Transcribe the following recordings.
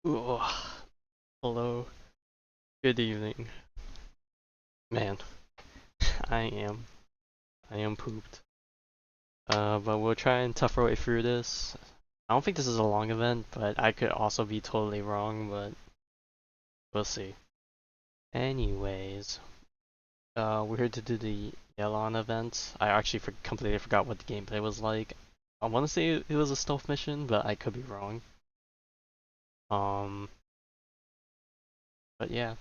Ooh, hello, good evening. Man, I am, I am pooped. But we'll try and tough our way through this. I don't think this is a long event, but I could also be totally wrong, but we'll see. Anyways, we're here to do the Yelan event. I actually completely forgot what the gameplay was like. I want to say it was a stealth mission, but I could be wrong. Um, but yeah.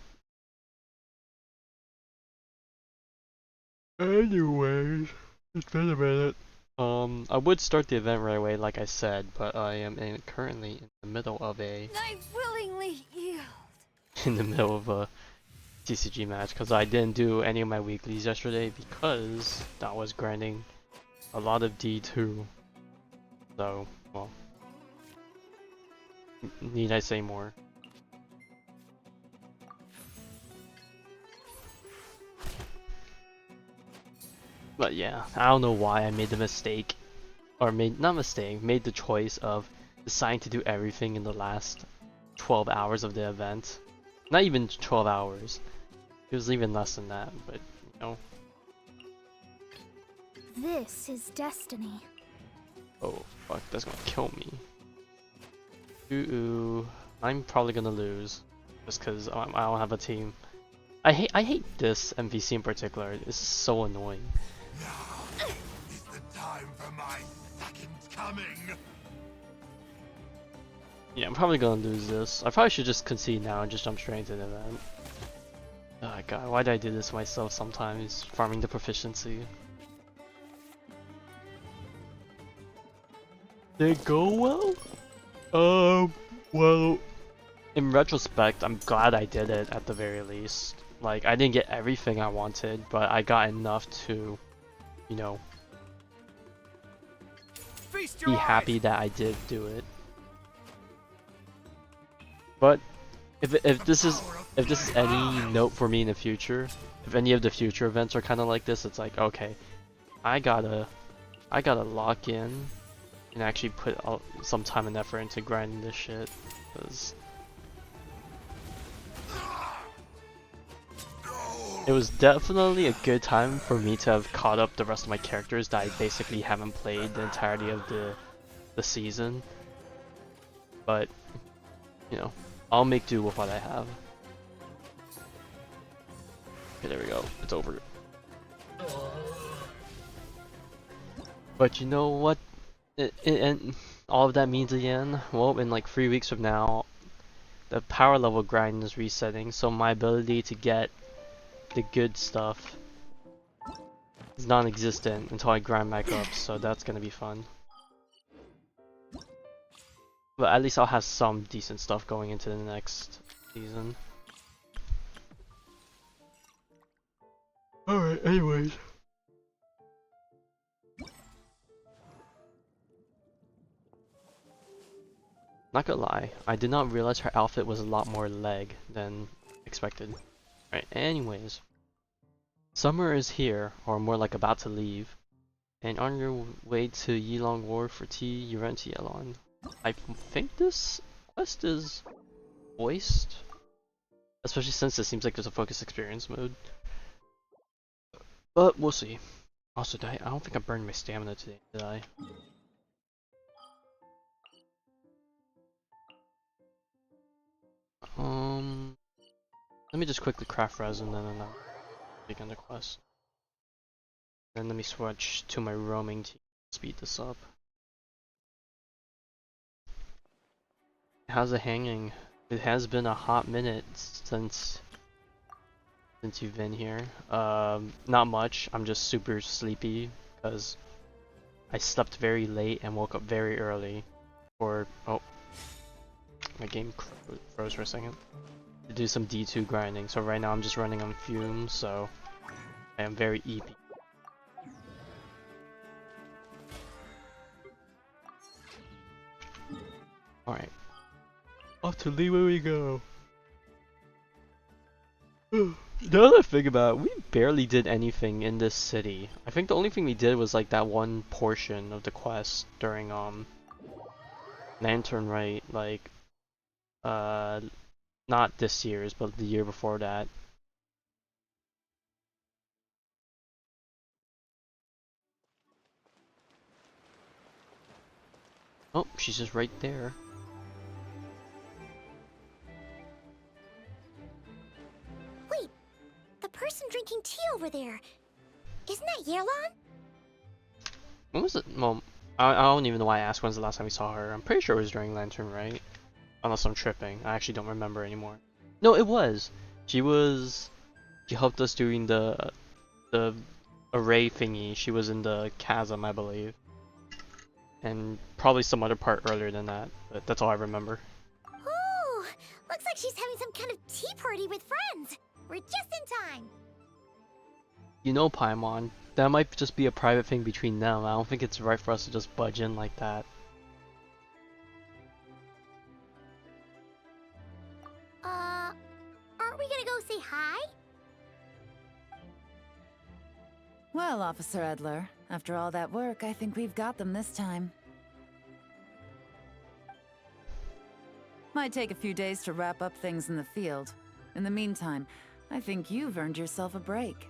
Anyways, it's been a minute. I would start the event right away, like I said, but I am currently in the middle of I willingly yield. in the middle of a TCG match because I didn't do any of my weeklies yesterday because that was grinding a lot of D2. So, well, need I say more? But yeah, I don't know why I made the mistake, or made the choice of deciding to do everything in the last 12 hours of the event. Not even 12 hours. It was even less than that, but you know. This is destiny. Oh fuck, that's gonna kill me. Ooh, I'm probably gonna lose just because I don't have a team. I hate this MVC in particular. It's so annoying. Now is the time for my second coming. Yeah, I'm probably gonna lose this. I probably should just concede now and just jump straight into the event. Oh god, why do I do this myself sometimes? Farming the proficiency. Did it go well? Well, in retrospect, I'm glad I did it at the very least. Like, I didn't get everything I wanted, but I got enough to, you know, be happy that I did do it. But if this is any note for me in the future, if any of the future events are kind of like this, it's like, okay, I gotta lock in and actually put some time and effort into grinding this shit, because it was definitely a good time for me to have caught up the rest of my characters that I basically haven't played the entirety of the season. But, you know, I'll make do with what I have. Okay, there we go. It's over. But you know what? And all of that means again? Well, in like 3 weeks from now, the power level grind is resetting, so my ability to get the good stuff is non-existent until I grind back up, so that's gonna be fun. But at least I'll have some decent stuff going into the next season. Alright, anyways. Not gonna lie, I did not realize her outfit was a lot more leg than expected. Alright, anyways. Summer is here, or more like about to leave. And on your way to Yelan Ward for tea, you run to Yelan. I think this quest is voiced, especially since it seems like there's a focus experience mode. But we'll see. Also, I don't think I burned my stamina today, did I? Let me just quickly craft resin and then I'll begin the quest. Then let me switch to my roaming to speed this up. How's it hanging? It has been a hot minute since you've been here. Not much. I'm just super sleepy because I slept very late and woke up very early. Oh, my game froze for a second. To do some D2 grinding. So right now I'm just running on fumes, so I am very EP. Alright. Off to Lima we go. The other thing about it, we barely did anything in this city. I think the only thing we did was like that one portion of the quest during Lantern Rite. Like, Uh, not this year's, but the year before that. Oh, she's just right there. Wait, the person drinking tea over there. Isn't that Yelan? When was it? Well, I don't even know why I asked when's the last time we saw her. I'm pretty sure it was during Lantern, right? Unless I'm tripping. I actually don't remember anymore. No, it was. She was. She helped us doing the array thingy. She was in the chasm, I believe. And probably some other part earlier than that, but that's all I remember. Oh, looks like she's having some kind of tea party with friends. We're just in time. You know, Paimon, that might just be a private thing between them. I don't think it's right for us to just budge in like that. Aren't we gonna go say hi? Well, Officer Edler, after all that work, I think we've got them this time. Might take a few days to wrap up things in the field. In the meantime, I think you've earned yourself a break.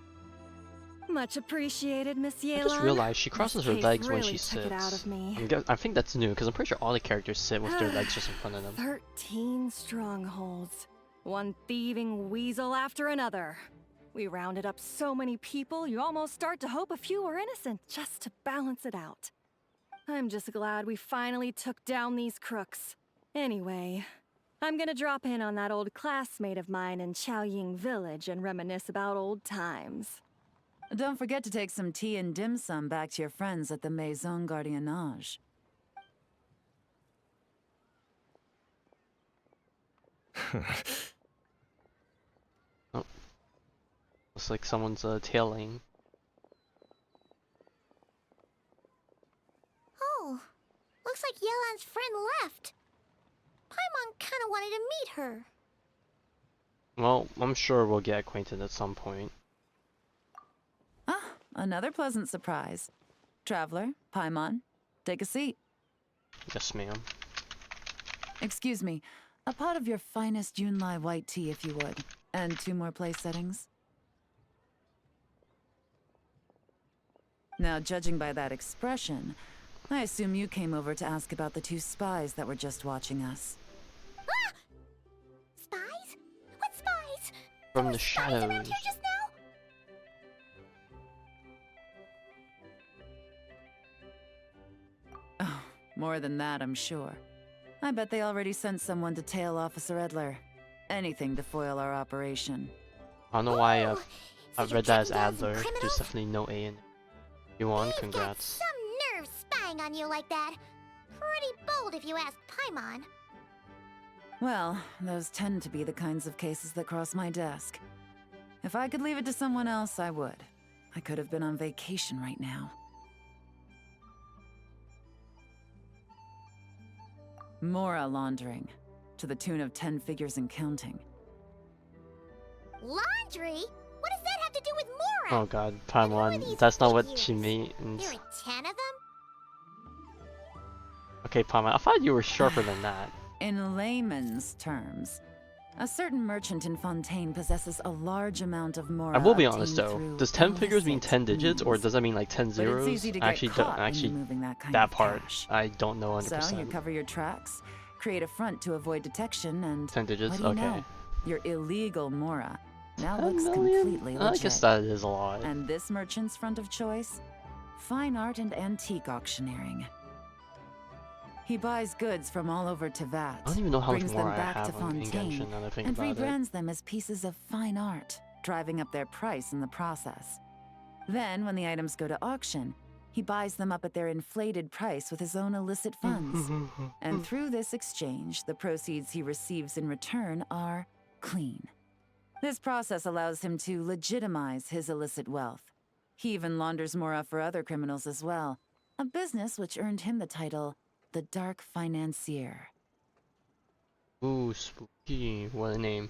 Much appreciated, Miss Yelan. I just realized she crosses her legs when she took it out sits. of me. I think that's new, because I'm pretty sure all the characters sit with their legs just in front of them. 13 strongholds. One thieving weasel after another. We rounded up so many people, you almost start to hope a few were innocent, just to balance it out. I'm just glad we finally took down these crooks. Anyway, I'm gonna drop in on that old classmate of mine in Chaoying Village and reminisce about old times. Don't forget to take some tea and dim sum back to your friends at the Maison Gardiennage. Oh. Looks like someone's tailing. Oh, looks like Yelan's friend left. Paimon kinda wanted to meet her. Well, I'm sure we'll get acquainted at some point. Ah, another pleasant surprise. Traveler, Paimon, take a seat. Yes, ma'am. Excuse me, a pot of your finest Yunlai white tea, if you would. And 2 more place settings. Now, judging by that expression, I assume you came over to ask about the 2 spies that were just watching us. Ah! Spies? What spies? From There the were spies around shadows. here just now? Oh, more than that, I'm sure. I bet they already sent someone to tail Officer Edler. Anything to foil our operation. I don't know why Oh, so I've you're read that as tracking down some Adler. There's criminals? definitely no A in it. You won, You've got congrats. some nerve spying on you like that. Pretty bold if you ask Paimon. Well, those tend to be the kinds of cases that cross my desk. If I could leave it to someone else, I would. I could have been on vacation right now. Mora laundering, to the tune of 10 figures and counting. Laundry? What does that have to do with Mora? Oh god, And who are Paimon, these that's not what she figures? means. There are 10 of them? Okay, Paimon, I thought you were sharper than that. In layman's terms, a certain merchant in Fontaine possesses a large amount of Mora. I will be honest obtained though, through does 10 figures mean illicit 10 digits, or means. does that mean like 10 But zeros? it's easy to I get actually caught don't, when you're moving that kind that of part, cash. I don't know 100%. So you cover your tracks, create a front to avoid detection, and 10 digits? what do you Okay. know? Your illegal Mora now 10 looks million? completely I legit. guess that is a lot. And this merchant's front of choice? Fine art and antique auctioneering. He buys goods from all over Tevat, I don't even know how much brings more them I back to have on in Fontaine, Genshin now that I think and about it. rebrands them as pieces of fine art, driving up their price in the process. Then, when the items go to auction, he buys them up at their inflated price with his own illicit funds. And through this exchange, the proceeds he receives in return are clean. This process allows him to legitimize his illicit wealth. He even launders Mora for other criminals as well, a business which earned him the title the Dark Financier. Ooh, spooky. What a name.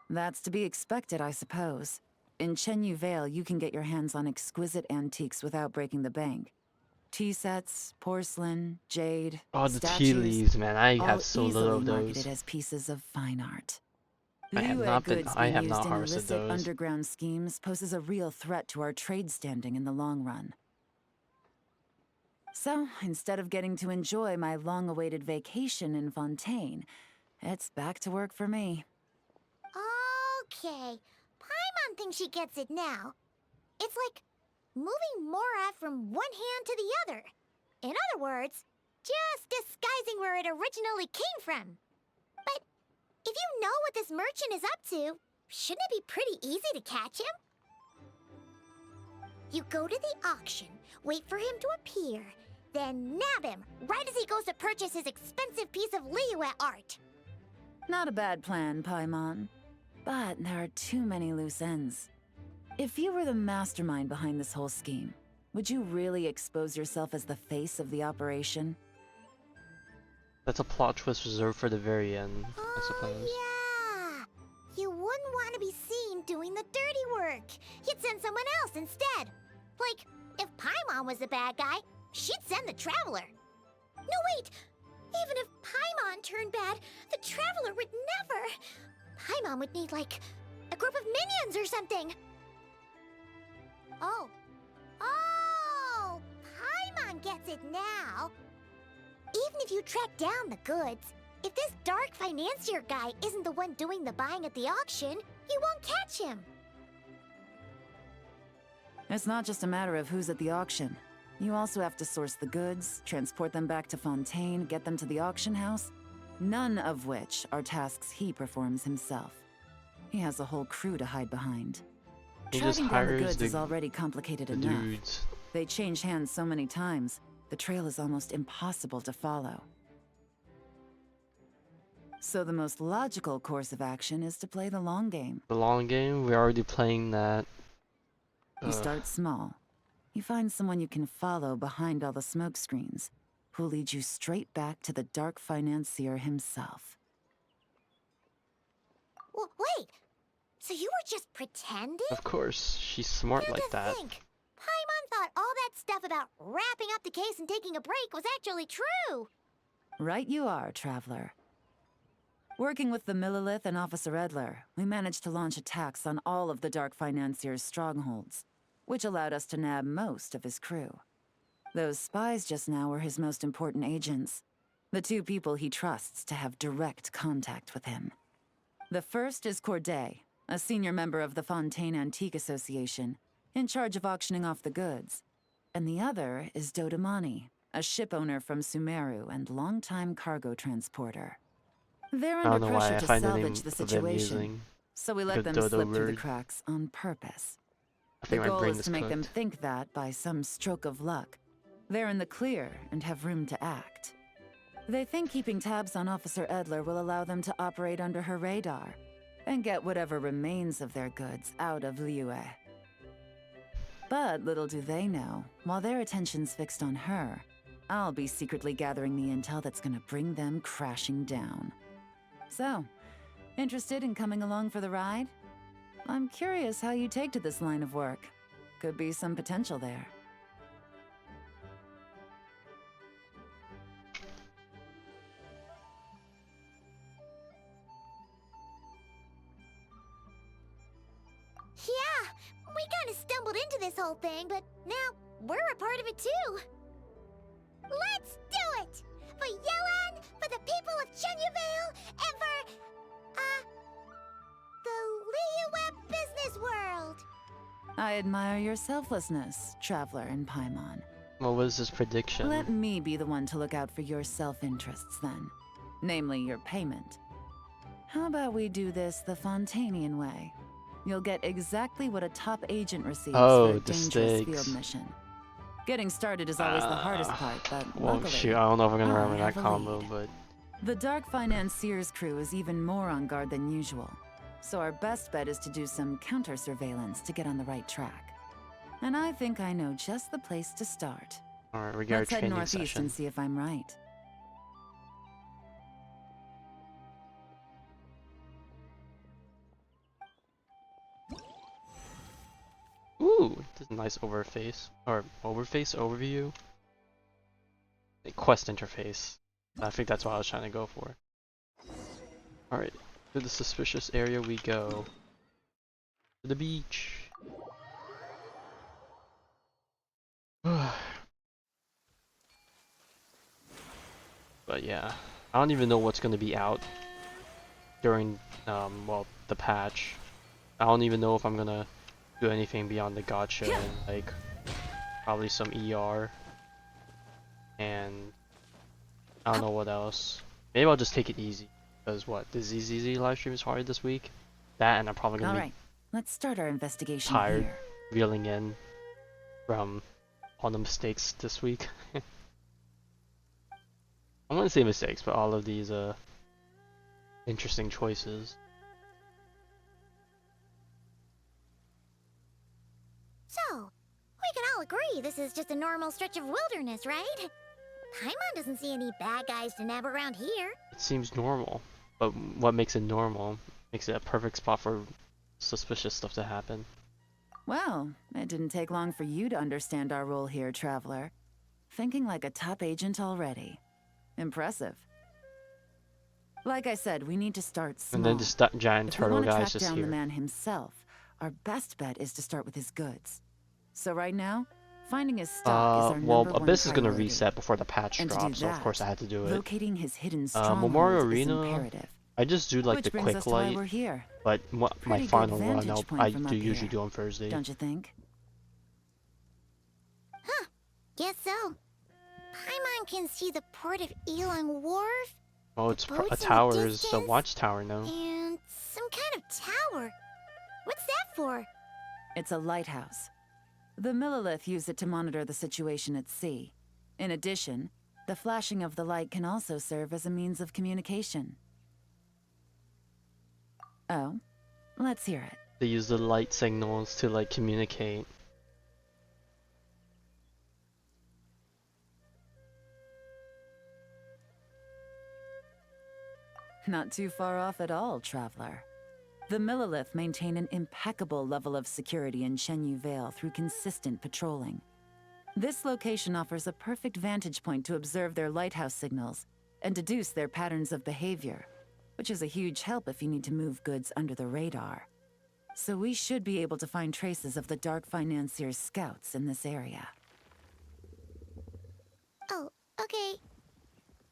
That's to be expected, I suppose. In Chenyu Vale, you can get your hands on exquisite antiques without breaking the bank. Tea sets, porcelain, jade, Oh, the tea statues, leaves, man. I all have so little easily of marketed those. as pieces of fine art. I have Liyue not been. goods I being have used not in harvested illicit those. underground schemes poses a real threat to our trade standing in the long run. So, instead of getting to enjoy my long-awaited vacation in Fontaine, it's back to work for me. Okay. Paimon thinks she gets it now. It's like moving Mora from one hand to the other. In other words, just disguising where it originally came from. But if you know what this merchant is up to, shouldn't it be pretty easy to catch him? You go to the auction, wait for him to appear, then nab him right as he goes to purchase his expensive piece of Liyue art. Not a bad plan, Paimon. But there are too many loose ends. If you were the mastermind behind this whole scheme, would you really expose yourself as the face of the operation? That's a plot twist reserved for the very end, I suppose. Yeah! You wouldn't want to be seen doing the dirty work. You'd send someone else instead. Like, if Paimon was the bad guy, she'd send the Traveler. No, wait! Even if Paimon turned bad, the Traveler would never... Paimon would need, like, a group of minions or something. Oh. Oh! Paimon gets it now. Even if you track down the goods, if this dark financier guy isn't the one doing the buying at the auction, you won't catch him. It's not just a matter of who's at the auction. You also have to source the goods, transport them back to Fontaine, get them to the auction house, none of which are tasks he performs himself. He has a whole crew to hide behind. He just Tracking down the hires goods the, is already complicated the enough. dudes. They change hands so many times, the trail is almost impossible to follow. So the most logical course of action is to play the long game. The long game, we're already playing that. You start small. You find someone you can follow behind all the smoke screens, who'll lead you straight back to the dark financier himself. Wait, so you were just pretending? Of course, she's smart Weird like to that. think. Paimon thought all that stuff about wrapping up the case and taking a break was actually true. Right you are, Traveler. Working with the Millilith and Officer Edler, we managed to launch attacks on all of the Dark Financier's strongholds, which allowed us to nab most of his crew. Those spies just now were his most important agents, the two people he trusts to have direct contact with him. The first is Corday, a senior member of the Fontaine Antique Association, in charge of auctioning off the goods. And the other is Dodamani, a ship owner from Sumeru and longtime cargo transporter. They're I under don't know why pressure I to find the salvage name the of them situation, amusing. so we Like let a them dodo slip through the bird. cracks on purpose. I The think my goal brain is is to make them cooked. think that, by some stroke of luck, they're in the clear and have room to act. They think keeping tabs on Officer Edler will allow them to operate under her radar and get whatever remains of their goods out of Liyue. But little do they know, while their attention's fixed on her, I'll be secretly gathering the intel that's gonna bring them crashing down. So, interested in coming along for the ride? I'm curious how you take to this line of work. Could be some potential there. Yeah, we kind of stumbled into this whole thing, but now we're a part of it too. Let's do it! For Yelan, for the people of Chenyavale, and for, the Liyue business world! I admire your selflessness, Traveler and Paimon. What was his prediction? Let me be the one to look out for your self-interests then. Namely, your payment. How about we do this the Fontainian way? You'll get exactly what a top agent receives Oh, for a the dangerous stakes. field mission. Getting started is always the hardest part, but Well, luckily, shoot, I don't know if I'm gonna I remember that have a combo, lead. but The Dark Financier's crew is even more on guard than usual, so our best bet is to do some counter-surveillance to get on the right track. And I think I know just the place to start. alright, we got our Let's head training northeast session. and see if I'm right. Ooh, this is a nice overface overview. quest interface. I think that's what I was trying to go for. Alright, to the suspicious area we go. To the beach. But yeah, I don't even know what's gonna be out during well, the patch. I don't even know if I'm gonna do anything beyond the gacha and like probably some ER and I don't know what else. Maybe I'll just take it easy because what, the ZZZ livestream is hard this week. That and I'm probably gonna All be right, let's start our investigation tired here. reeling in from all the mistakes this week. I wouldn't say mistakes, but all of these interesting choices. So, we can all agree this is just a normal stretch of wilderness, right? Paimon doesn't see any bad guys to nab around here. It seems normal, but what makes it normal? Makes it a perfect spot for suspicious stuff to happen. Well, it didn't take long for you to understand our role here, Traveler. Thinking like a top agent already. Impressive. Like I said, we need to start small. And then just that giant If we turtle want to guy's track just down here. the man himself, our best bet is to start with his goods. So right now, finding his stock is our Well, number one Abyss is gonna priority. reset before the patch And to do drops, so of that, course I had to do it. locating his hidden strongholds Memorial is Arena, imperative. I just do like Which the brings quick us to why light, we're here. but my Pretty good final run vantage point I from do up usually here, do on Thursday. Don't you think? Guess so. Paimon can see the port of Yelan Wharf, Oh, it's the a boats in the tower, is a distance, watchtower now. and some kind of tower. What's that for? It's a lighthouse. The Millilith use it to monitor the situation at sea. In addition, the flashing of the light can also serve as a means of communication. Oh, let's hear it. They use the light signals to like communicate. Not too far off at all, Traveler. The Millilith maintain an impeccable level of security in Shenyu Vale through consistent patrolling. This location offers a perfect vantage point to observe their lighthouse signals and deduce their patterns of behavior, which is a huge help if you need to move goods under the radar. So we should be able to find traces of the Dark Financier's scouts in this area. Oh, okay.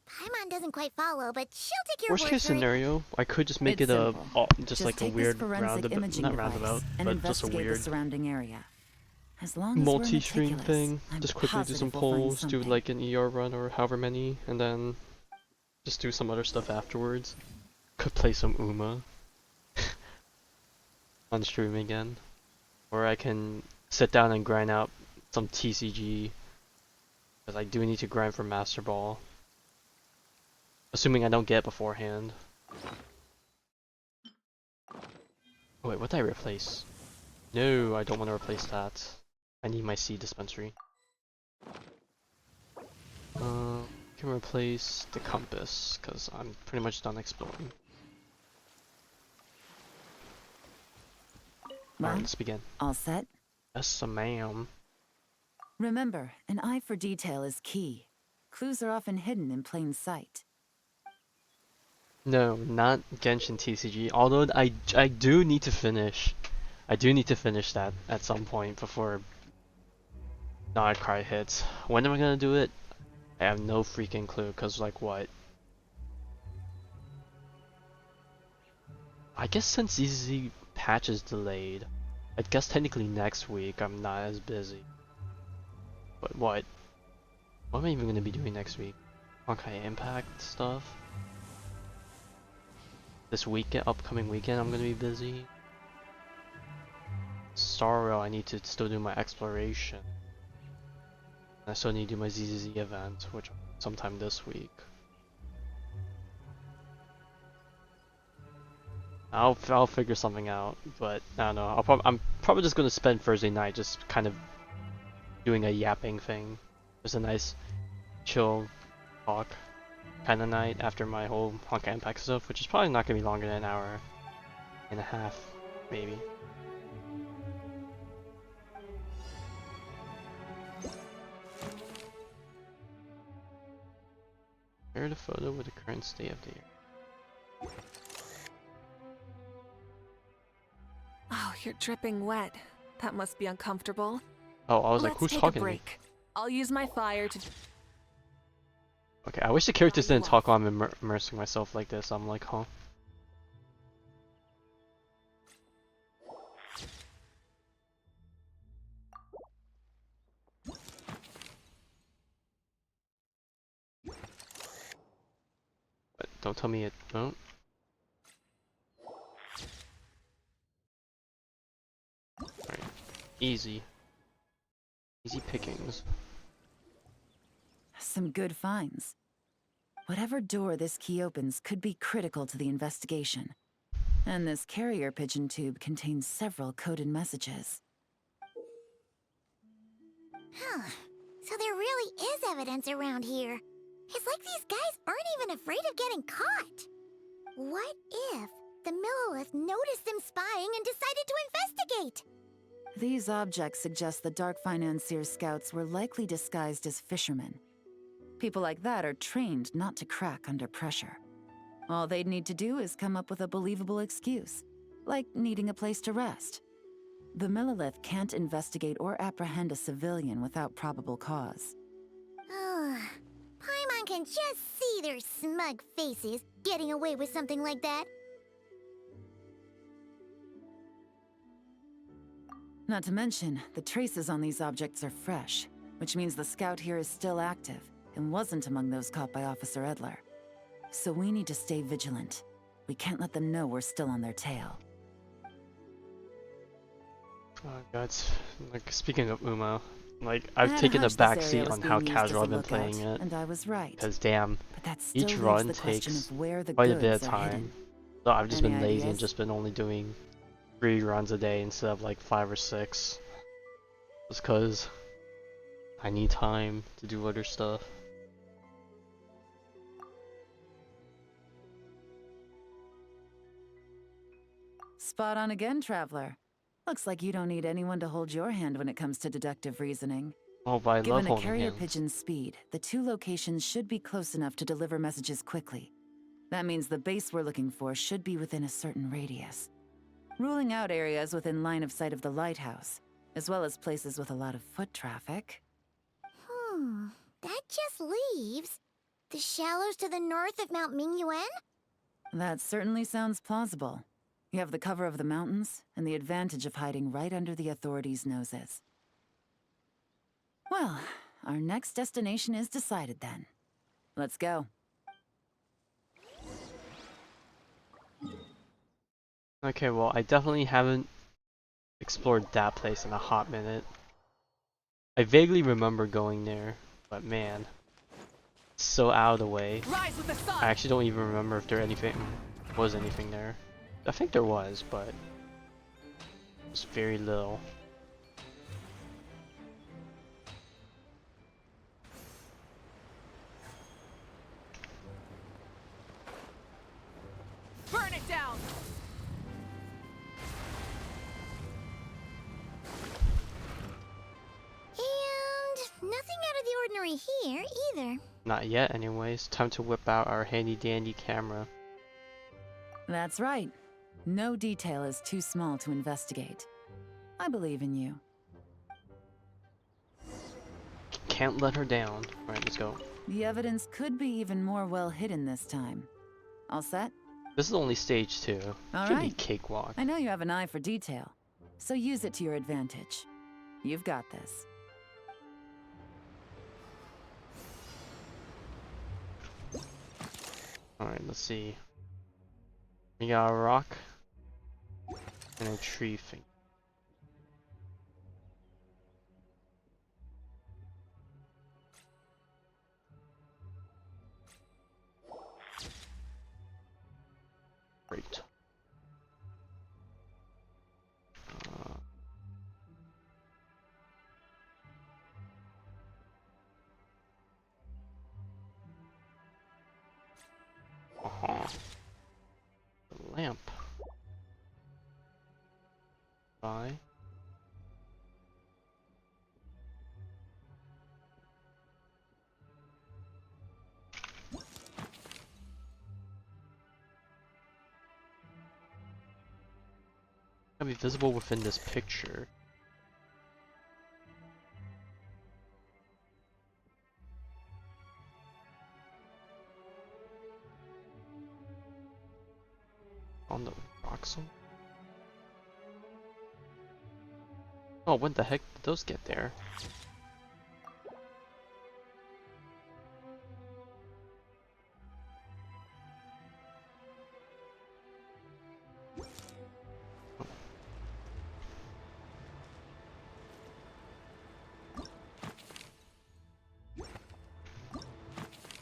Paimon doesn't quite follow, but she'll take your Worst word case for it. scenario, I could just make It's it a simple. just like a take weird this forensic roundabout, imaging not device roundabout, and but just a investigate weird the surrounding area. As long as we're multi-stream meticulous, thing. I'm Just quickly do some positive we'll find polls, do something. like an ER run or however many, and then just do some other stuff afterwards. Could play some Uma on stream again, or I can sit down and grind out some TCG because I do need to grind for Master Ball. Assuming I don't get it beforehand. Oh wait, what did I replace? No, I don't want to replace that. I need my seed dispensary. Can replace the compass because I'm pretty much done exploring. Well, Alright, let's begin. all set? Yes, ma'am. Remember, an eye for detail is key. Clues are often hidden in plain sight. No, not Genshin TCG. Although I do need to finish. I do need to finish that at some point before Cry hits. When am I gonna do it? I have no freaking clue. Cause like what? I guess since ZZ patch is delayed, I guess technically next week I'm not as busy. But what? What am I even gonna be doing next week? Okay, Impact stuff. This weekend, upcoming weekend, I'm gonna be busy. Sorrow, I need to still do my exploration. I still need to do my ZZZ event, which sometime this week. I'll figure something out, but I don't know. I'm probably just gonna spend Thursday night just kind of doing a yapping thing. Just a nice, chill talk kind of night after my whole Honkai Impact stuff, which is probably not gonna be longer than an hour and a half, maybe. Compare the photo with the current state of the air. Oh, you're dripping wet. That must be uncomfortable. Oh, I was like, Let's who's take talking a to me? break. I'll use my fire to. Okay, I wish the characters Dry you didn't talk off. while I'm immersing myself like this. I'm like, huh? But don't tell me it. No. Alright. Easy. Easy pickings. Some good finds. Whatever door this key opens could be critical to the investigation. And this carrier pigeon tube contains several coded messages. Huh. So there really is evidence around here. It's like these guys aren't even afraid of getting caught. What if the Millilith noticed them spying and decided to investigate? These objects suggest the Dark Financier scouts were likely disguised as fishermen. People like that are trained not to crack under pressure. All they'd need to do is come up with a believable excuse, like needing a place to rest. The Millilith can't investigate or apprehend a civilian without probable cause. Ugh. Paimon can just see their smug faces getting away with something like that. Not to mention, the traces on these objects are fresh, which means the scout here is still active and wasn't among those caught by Officer Edler. So we need to stay vigilant. We can't let them know we're still on their tail. Oh god, like speaking of Uma, like I've I had taken a hunch this area backseat was on how being used casual as a I've been lookout, playing it. and I was right. Because damn, But that still each leaves run the question takes of where the quite a goods bit of are time. hidden. So I've just Any been lazy and ideas? just been only doing 3 runs a day instead of like 5 or 6. Just cause I need time to do other stuff. Spot on again, Traveler. Looks like you don't need anyone to hold your hand when it comes to deductive reasoning. Oh, but I love Given a holding carrier hands. pigeon's speed, the 2 locations should be close enough to deliver messages quickly. That means the base we're looking for should be within a certain radius. Ruling out areas within line of sight of the lighthouse, as well as places with a lot of foot traffic. That just leaves the shallows to the north of Mount Mingyuan? That certainly sounds plausible. You have the cover of the mountains, and the advantage of hiding right under the authorities' noses. Well, our next destination is decided then. Let's go. Okay, well I definitely haven't explored that place in a hot minute. I vaguely remember going there, but man, it's so out of the way. Rise with the sun. I actually don't even remember if there was anything there. I think there was, but it's very little. Burn it down. And nothing out of the ordinary here either. Not yet anyways. Time to whip out our handy dandy camera. That's right. No detail is too small to investigate. I believe in you. Can't let her down. Alright, let's go. The evidence could be even more well hidden this time. All set? This is only stage 2. All Should be right. cakewalk. I know you have an eye for detail, so use it to your advantage. You've got this. Alright, let's see. We got a rock and a tree thing. Great. The lamp. Bye. be visible within this picture. On the voxel? Oh, when the heck did those get there?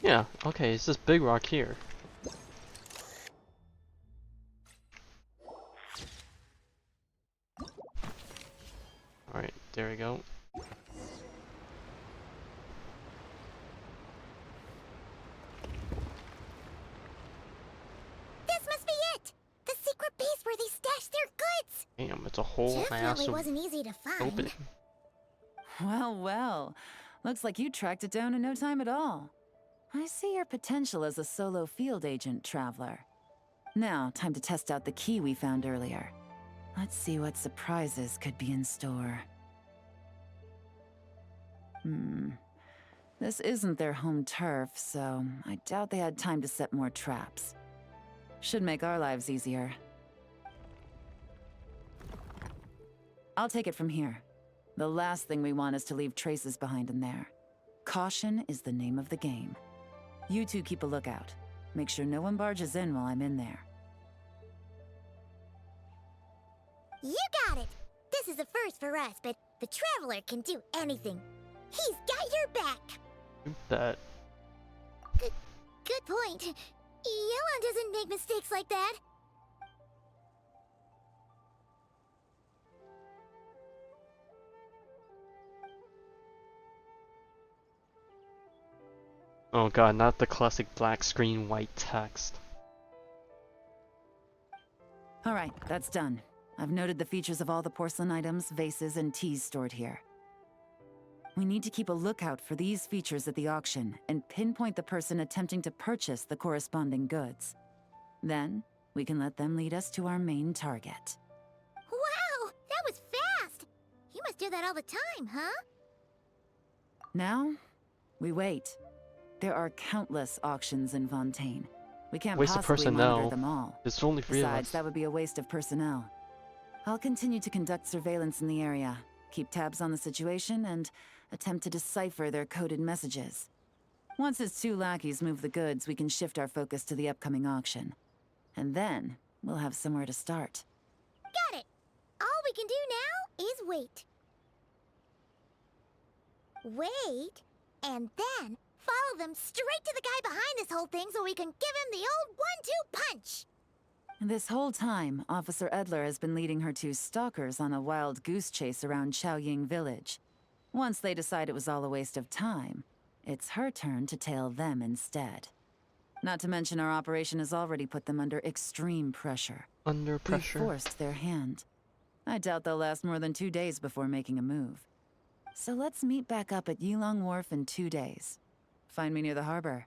Yeah, okay, it's this big rock here. Alright, there we go. This must be it! The secret base where they stashed their goods! Damn, it's a whole ass Definitely of wasn't easy to find. opening. Well, well. Looks like you tracked it down in no time at all. I see your potential as a solo field agent, Traveler. Now, time to test out the key we found earlier. Let's see what surprises could be in store. This isn't their home turf, so I doubt they had time to set more traps. Should make our lives easier. I'll take it from here. The last thing we want is to leave traces behind in there. Caution is the name of the game. You two keep a lookout. Make sure no one barges in while I'm in there. You got it! This is a first for us, but the Traveler can do anything. He's got your back! That. Good point. Yelan doesn't make mistakes like that. Oh god, not the classic black screen white text. Alright, that's done. I've noted the features of all the porcelain items, vases, and teas stored here. We need to keep a lookout for these features at the auction and pinpoint the person attempting to purchase the corresponding goods. Then, we can let them lead us to our main target. Wow! That was fast! You must do that all the time, huh? Now, we wait. There are countless auctions in Fontaine. We can't Waste of possibly monitor personnel. them all. There's only 3 of Besides, us. that would be a waste of personnel. I'll continue to conduct surveillance in the area, keep tabs on the situation, and attempt to decipher their coded messages. Once his 2 lackeys move the goods, we can shift our focus to the upcoming auction. And then, we'll have somewhere to start. Got it! All we can do now is wait. Wait, and then follow them straight to the guy behind this whole thing so we can give him the old 1-2 punch! This whole time, Officer Edler has been leading her 2 stalkers on a wild goose chase around Chaoying Village. Once they decide it was all a waste of time, it's her turn to tail them instead. Not to mention our operation has already put them under extreme pressure. Under We pressure. forced their hand. I doubt they'll last more than 2 days before making a move. So let's meet back up at Yelan Wharf in 2 days. Find me near the harbor.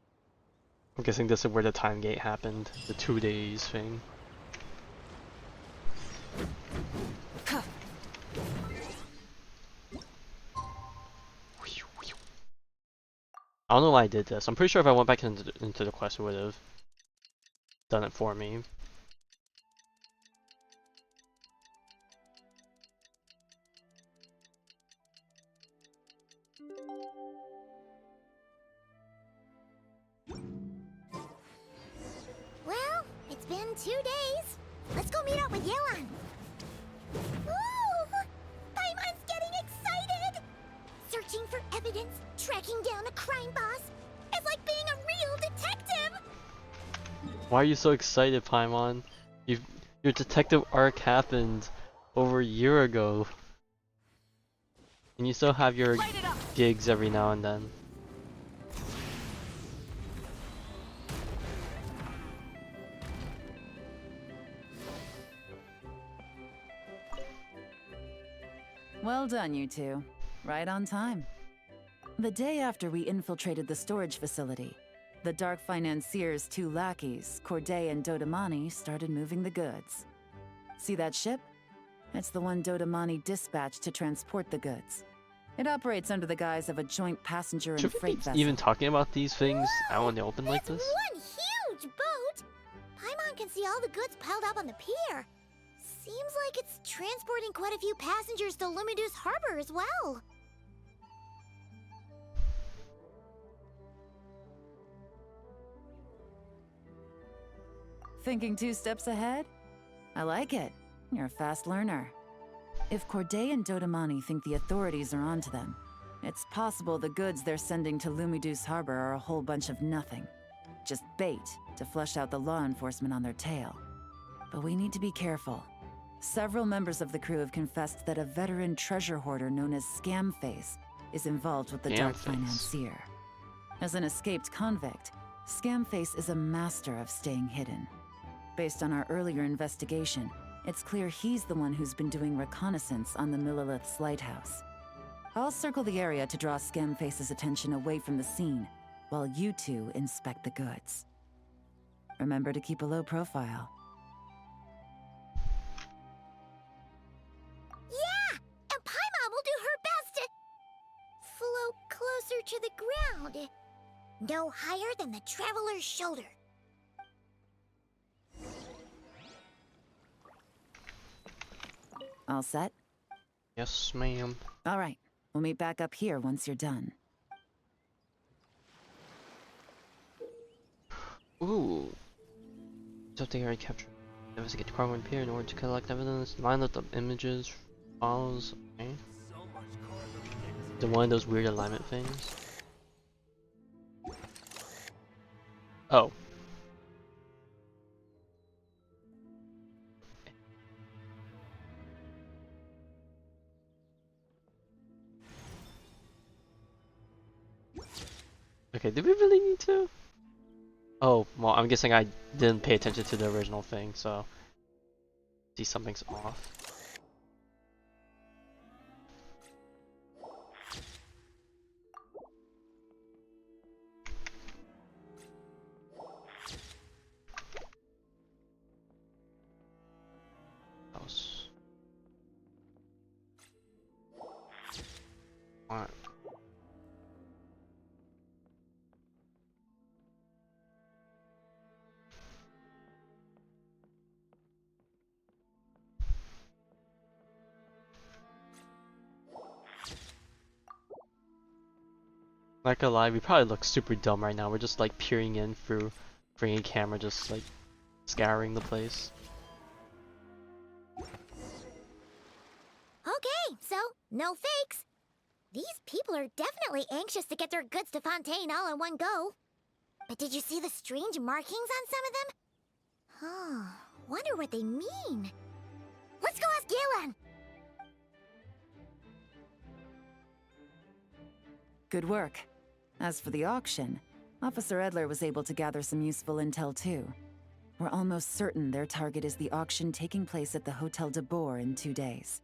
I'm guessing this is where the time gate happened. The 2 days thing. I don't know why I did this. I'm pretty sure if I went back into the quest, it would have done it for me. Well, it's been 2 days. Let's go meet up with Yelan. Ooh! Paimon's getting excited! Searching for evidence, tracking down a crime boss. It's like being a real detective! Why are you so excited, Paimon? Your detective arc happened over a year ago. And you still have your gigs every now and then. Well done, you two. Right on time. The day after we infiltrated the storage facility, the Dark Financier's 2 lackeys, Corday and Dodamani, started moving the goods. See that ship? It's the one Dodamani dispatched to transport the goods. It operates under the guise of a joint passenger and Should we freight be vessel. even talking about these things out in the open like It's this? one huge boat! Paimon can see all the goods piled up on the pier. Seems like it's transporting quite a few passengers to Lumidu's harbor as well. Thinking 2 steps ahead? I like it. You're a fast learner. If Corday and Dodamani think the authorities are onto them, it's possible the goods they're sending to Lumidu's harbor are a whole bunch of nothing. Just bait to flush out the law enforcement on their tail. But we need to be careful. Several members of the crew have confessed that a veteran treasure hoarder known as Scamface is involved with the dark Scamface. financier. As an escaped convict, Scamface is a master of staying hidden. Based on our earlier investigation, it's clear he's the one who's been doing reconnaissance on the Millilith's lighthouse. I'll circle the area to draw Scamface's attention away from the scene, while you two inspect the goods. Remember to keep a low profile. Yeah! And Paimon will do her best to float closer to the ground. No higher than the traveler's shoulder. All set? Yes, ma'am. All right. We'll meet back up here once you're done. Ooh. Something I captured. Investigate the cargo and pier in order to collect evidence. Line up the images. Follows. Okay. The one of those weird alignment things. Oh. Okay, did we really need to? Oh, well, I'm guessing I didn't pay attention to the original thing, so see something's off. House. Alright. Not gonna lie, we probably look super dumb right now. We're just like peering in through bringing camera, just like scouring the place. Okay, so no fakes. These people are definitely anxious to get their goods to Fontaine all in one go. But did you see the strange markings on some of them? Huh, wonder what they mean. Let's go ask Yelan! Good work. As for the auction, Officer Edler was able to gather some useful intel too. We're almost certain their target is the auction taking place at the Hotel de Boer in 2 days.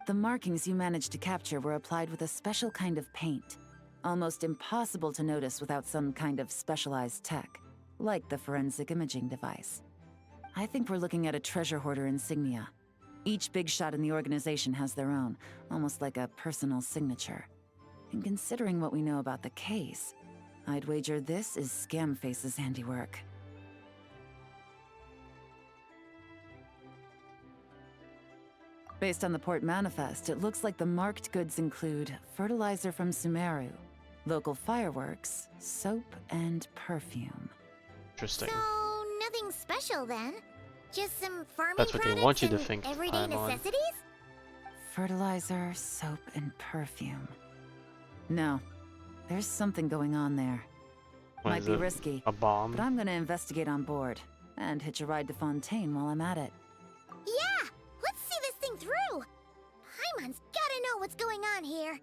The markings you managed to capture were applied with a special kind of paint. Almost impossible to notice without some kind of specialized tech, like the forensic imaging device. I think we're looking at a treasure hoarder insignia. Each big shot in the organization has their own, almost like a personal signature. And considering what we know about the case, I'd wager this is Scamface's handiwork. Based on the port manifest, it looks like the marked goods include fertilizer from Sumeru, local fireworks, soap, and perfume. Interesting. So, nothing special then? Just some farming That's what they products want you to and think, everyday Paimon. necessities? Fertilizer, soap, and perfume. No, there's something going on there. What Might is be it? risky, A bomb? but I'm gonna investigate on board and hitch a ride to Fontaine while I'm at it. Yeah! Let's see this thing through! Paimon's gotta know what's going on here.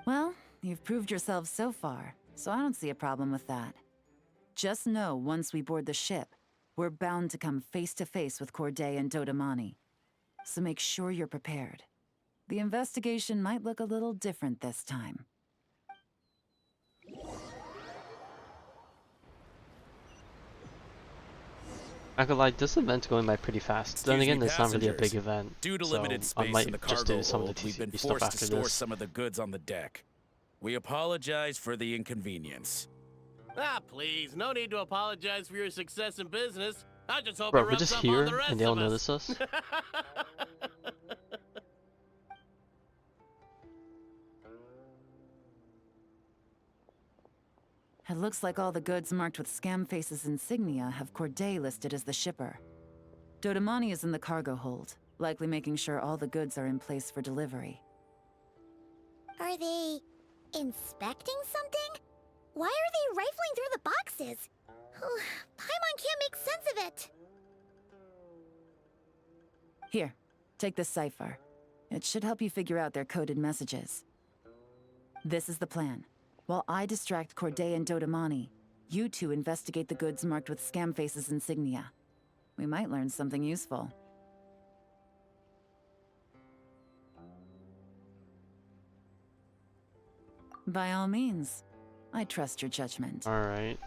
Well, you've proved yourselves so far, so I don't see a problem with that. Just know once we board the ship, we're bound to come face to face with Corday and Dodamani. So make sure you're prepared. The investigation might look a little different this time. I could like this event's going by pretty fast. Then again, it's not really a big event, Due to so limited I space might in the just do cargo some of the hold, we've been TCG stuff forced to after store this. some of the goods on the deck. We apologize for the inconvenience. Ah, please, no need to apologize for your success in business. I just hope Bro, it we're rubs just off here on the rest and they don't of us. notice us. It looks like all the goods marked with Scamface's insignia have Corday listed as the shipper. Dodamani is in the cargo hold, likely making sure all the goods are in place for delivery. Are they inspecting something? Why are they rifling through the boxes? Paimon can't make sense of it. Here, take this cipher. It should help you figure out their coded messages. This is the plan. While I distract Corday and Dodamani, you two investigate the goods marked with Scamface's insignia. We might learn something useful. By all means, I trust your judgment. Alright.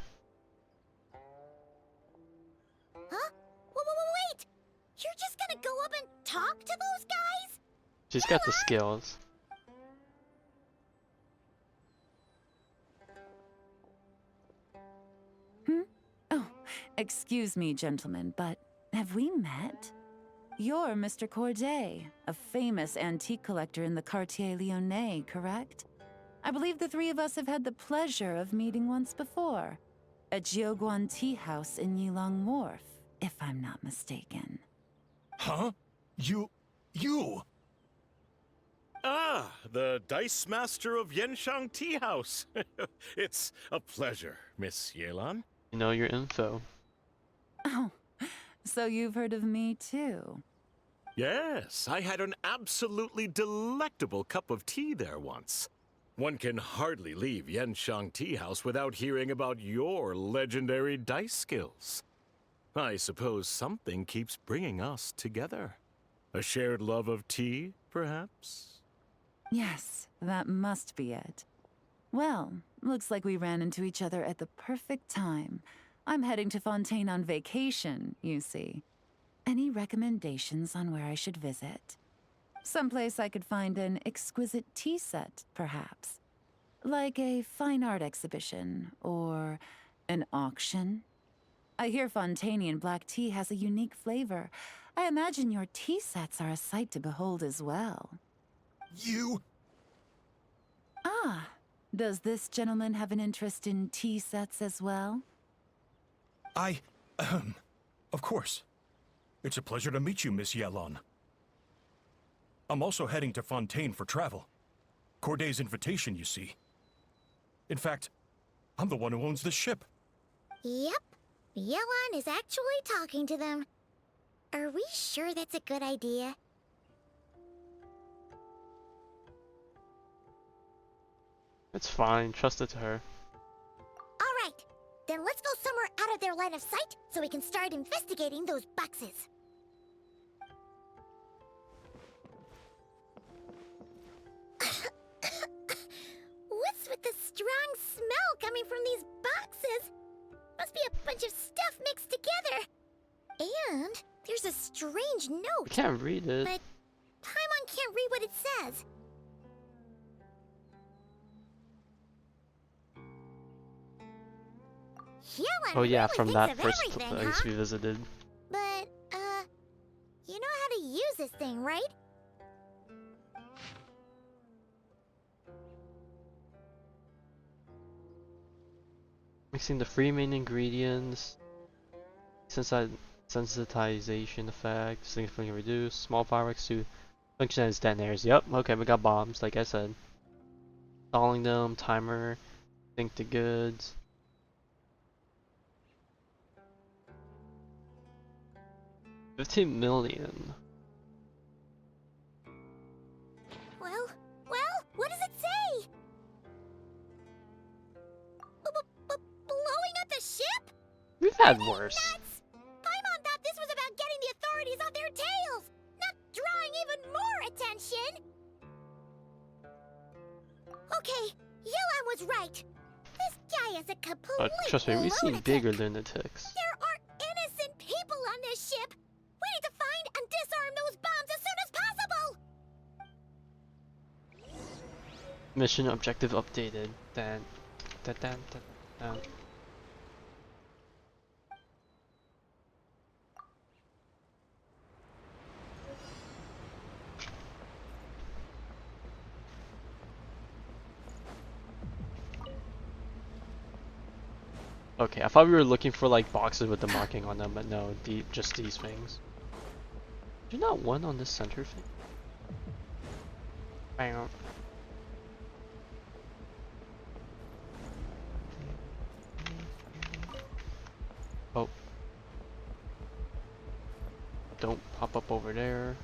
Huh? Wait! You're just gonna go up and talk to those guys? She's got the skills. Oh, excuse me, gentlemen, but have we met? You're Mr. Corday, a famous antique collector in the Quartier Lyonnais, correct? I believe the three of us have had the pleasure of meeting once before, at Jiuguan Tea House in Yilong Wharf, if I'm not mistaken. Huh? You... Ah, the Dice Master of Yenshang Tea House. It's a pleasure, Miss Yelan. You know your info. Oh, so you've heard of me too? Yes, I had an absolutely delectable cup of tea there once. One can hardly leave Yenshang Tea House without hearing about your legendary dice skills. I suppose something keeps bringing us together. A shared love of tea, perhaps? Yes, that must be it. Well, looks like we ran into each other at the perfect time. I'm heading to Fontaine on vacation, you see. Any recommendations on where I should visit? Someplace I could find an exquisite tea set, perhaps. Like a fine art exhibition, or an auction. I hear Fontainian black tea has a unique flavor. I imagine your tea sets are a sight to behold as well. You... Ah, does this gentleman have an interest in tea sets as well? Of course. It's a pleasure to meet you, Miss Yelan. I'm also heading to Fontaine for travel. Corday's invitation, you see. In fact, I'm the one who owns the ship. Yep. Yelan is actually talking to them. Are we sure that's a good idea? It's fine, trust it to her. Alright, then let's go somewhere out of their line of sight so we can start investigating those boxes. What's with the strong smell coming from these boxes? Must be a bunch of stuff mixed together. And there's a strange I note. can't read it. But Paimon can't read what it says. Yelan Oh yeah, really from thinks that of first everything, place huh? we visited. But, you know how to use this thing, right? Mixing the three main ingredients. Sensitization effect, significantly reduced, small fireworks to function as detonators. Yep, okay, we got bombs, like I said. Installing them, timer, think the goods. $15 million. Well, what does it say? Blowing up the ship? We've had Are you worse. nuts? Paimon thought this was about getting the authorities off their tails, not drawing even more attention. Okay, Yelan was right. This guy is a complete Trust me, we've seen lunatic. bigger lunatics. There are innocent people Mission objective updated. Then, dan. Okay, I thought we were looking for like boxes with the marking on them, but no, just these things. There's not one on this center thing. Bam. Oh. Don't pop up over there.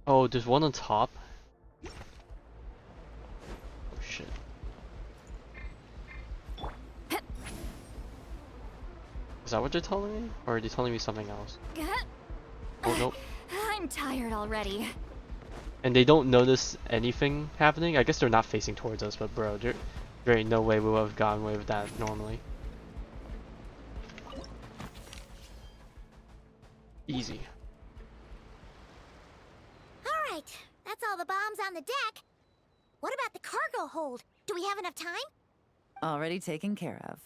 Oh, there's one on top. Oh shit. Is that what they're telling me? Or are they telling me something else? Oh, nope. I'm tired already. And they don't notice anything happening? I guess they're not facing towards us, but bro, there ain't no way we would have gotten away with that normally. Easy. Alright, that's all the bombs on the deck. What about the cargo hold? Do we have enough time? Already taken care of.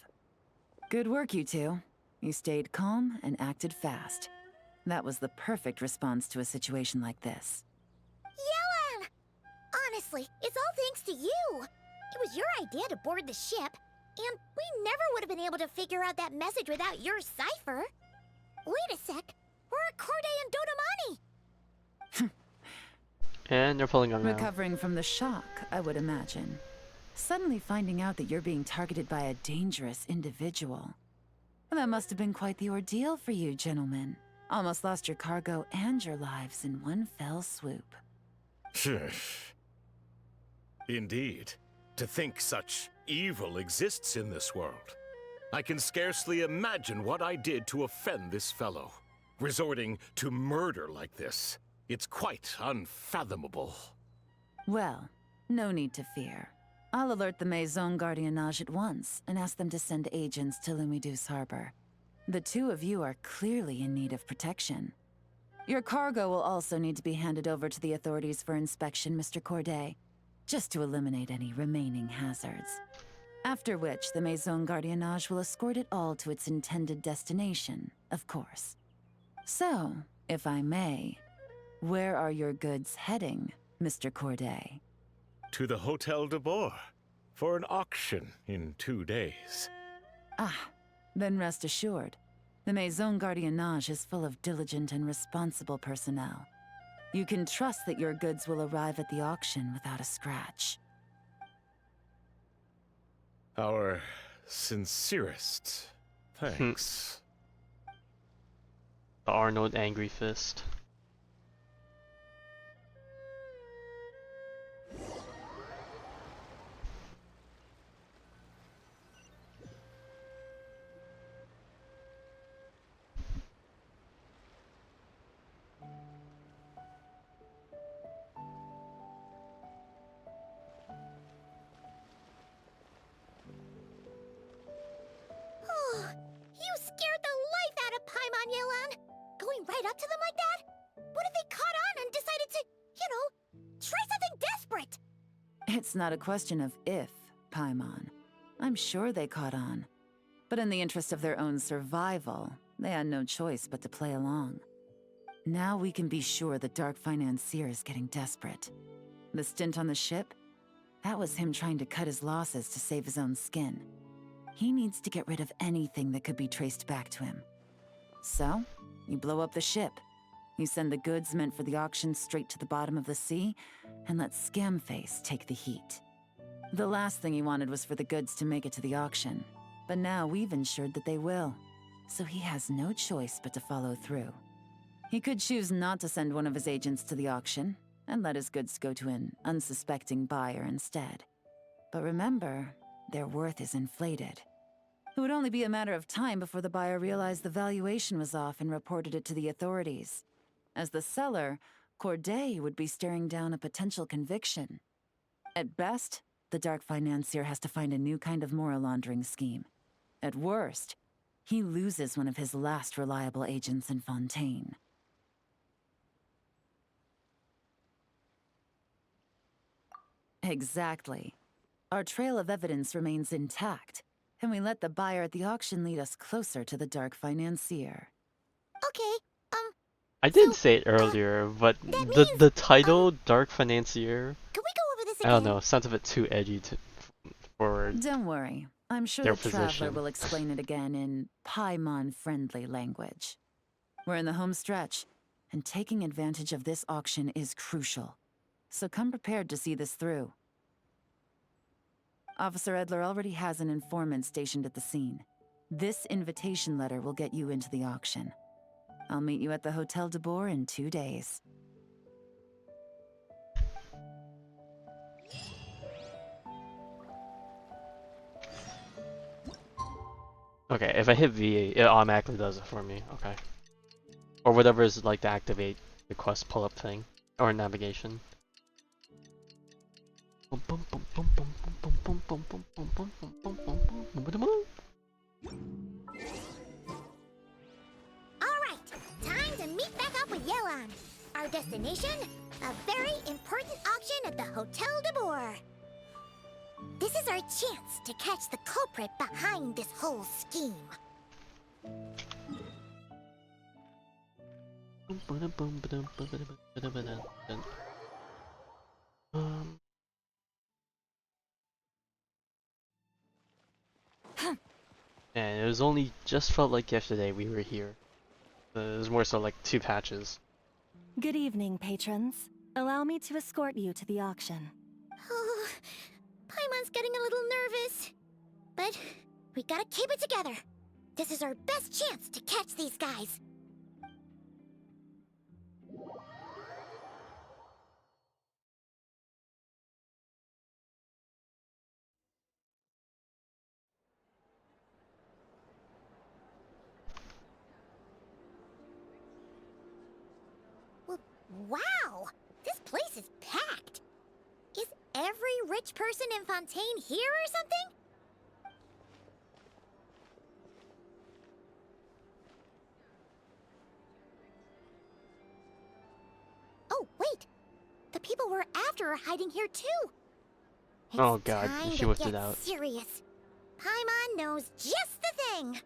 Good work, you two. You stayed calm and acted fast. That was the perfect response to a situation like this. Yelan! Honestly, it's all thanks to you. It was your idea to board the ship, and we never would have been able to figure out that message without your cipher. Wait a sec. We're at Corday and Dodomani. And they're pulling on now. Recovering from the shock, I would imagine. Suddenly finding out that you're being targeted by a dangerous individual. That must have been quite the ordeal for you, gentlemen. Almost lost your cargo and your lives in one fell swoop. Indeed. To think such evil exists in this world. I can scarcely imagine what I did to offend this fellow. Resorting to murder like this. It's quite unfathomable. Well, no need to fear. I'll alert the Maison Gardiennage at once and ask them to send agents to Lumidus Harbor. The two of you are clearly in need of protection. Your cargo will also need to be handed over to the authorities for inspection, Mr. Corday, just to eliminate any remaining hazards. After which, the Maison Gardiennage will escort it all to its intended destination, of course. So, if I may, where are your goods heading, Mr. Corday? To the Hotel de Boer for an auction in 2 days. Ah, then rest assured. The Maison Gardiennage is full of diligent and responsible personnel. You can trust that your goods will arrive at the auction without a scratch. Our sincerest thanks. The Arnold Angry Fist. You scared the life out of Paimon, Yelan! Going right up to them like that? What if they caught on and decided to, try something desperate? It's not a question of if, Paimon. I'm sure they caught on. But in the interest of their own survival, they had no choice but to play along. Now we can be sure the Dark Financier is getting desperate. The stint on the ship? That was him trying to cut his losses to save his own skin. He needs to get rid of anything that could be traced back to him. So, you blow up the ship. You send the goods meant for the auction straight to the bottom of the sea, and let Scamface take the heat. The last thing he wanted was for the goods to make it to the auction, but now we've ensured that they will, so he has no choice but to follow through. He could choose not to send one of his agents to the auction, and let his goods go to an unsuspecting buyer instead. But remember, their worth is inflated. It would only be a matter of time before the buyer realized the valuation was off and reported it to the authorities. As the seller, Corday would be staring down a potential conviction. At best, the dark financier has to find a new kind of moral laundering scheme. At worst, he loses one of his last reliable agents in Fontaine. Exactly. Our trail of evidence remains intact, and we let the buyer at the auction lead us closer to the dark financier. Okay, I did so, say it earlier, but that the means, title Dark Financier, can we go over this I again? don't know, sounds a bit too edgy for Don't worry. I'm sure their the Traveler position. will explain it again in Paimon-friendly language. We're in the home stretch, and taking advantage of this auction is crucial. So come prepared to see this through. Officer Edler already has an informant stationed at the scene. This invitation letter will get you into the auction. I'll meet you at the Hotel de Boer in 2 days. Okay, if I hit V, it automatically does it for me. Okay. Or whatever is like to activate the quest pull-up thing. Or navigation. Alright, time to meet back up with Yelan. Our destination? A very important auction at the Hotel de Boer. This is our chance to catch the culprit behind this whole scheme. And it was only just felt like yesterday we were here. It was more so like 2 patches. Good evening, patrons. Allow me to escort you to the auction. Oh, Paimon's getting a little nervous. But we gotta keep it together. This is our best chance to catch these guys. Wow! This place is packed! Is every rich person in Fontaine here or something? Oh, wait! The people we're after are hiding here too! It's Oh god, time she to whipped get it out. serious. Paimon knows just the thing!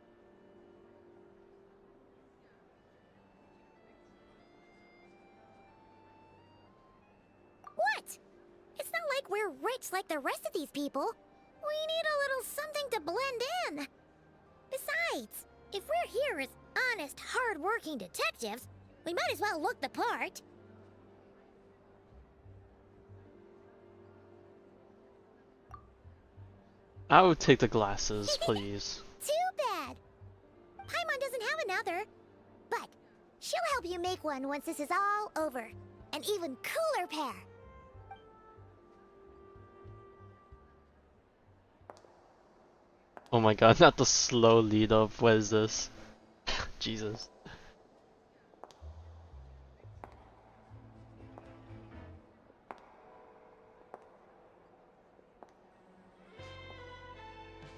What? It's not like we're rich like the rest of these people. We need a little something to blend in. Besides, if we're here as honest, hard-working detectives, we might as well look the part. I would take the glasses, please. Too bad. Paimon doesn't have another. But she'll help you make one once this is all over. An even cooler pair. Oh my god, not the slow lead up. What is this? Jesus.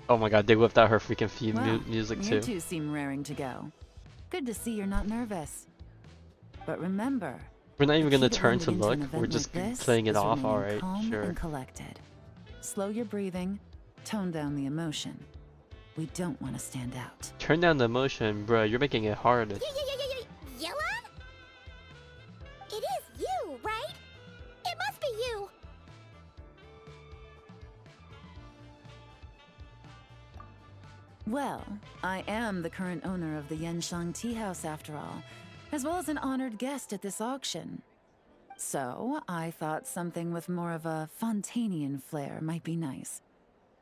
Oh my god, they whipped out her freaking theme Well, music you too. two seem raring to go. Good to see you're not nervous. But remember, We're not even the gonna key turn to blending into look. an We're event just like this playing it is off. remaining Alright, calm sure. and collected. Slow your breathing, tone down the emotion. We don't want to stand out. Turn down the emotion, bruh. You're making it hard. Yelan? It is you, right? It must be you. Well, I am the current owner of the Yenshang Tea House after all, as well as an honored guest at this auction. So, I thought something with more of a Fontainian flair might be nice.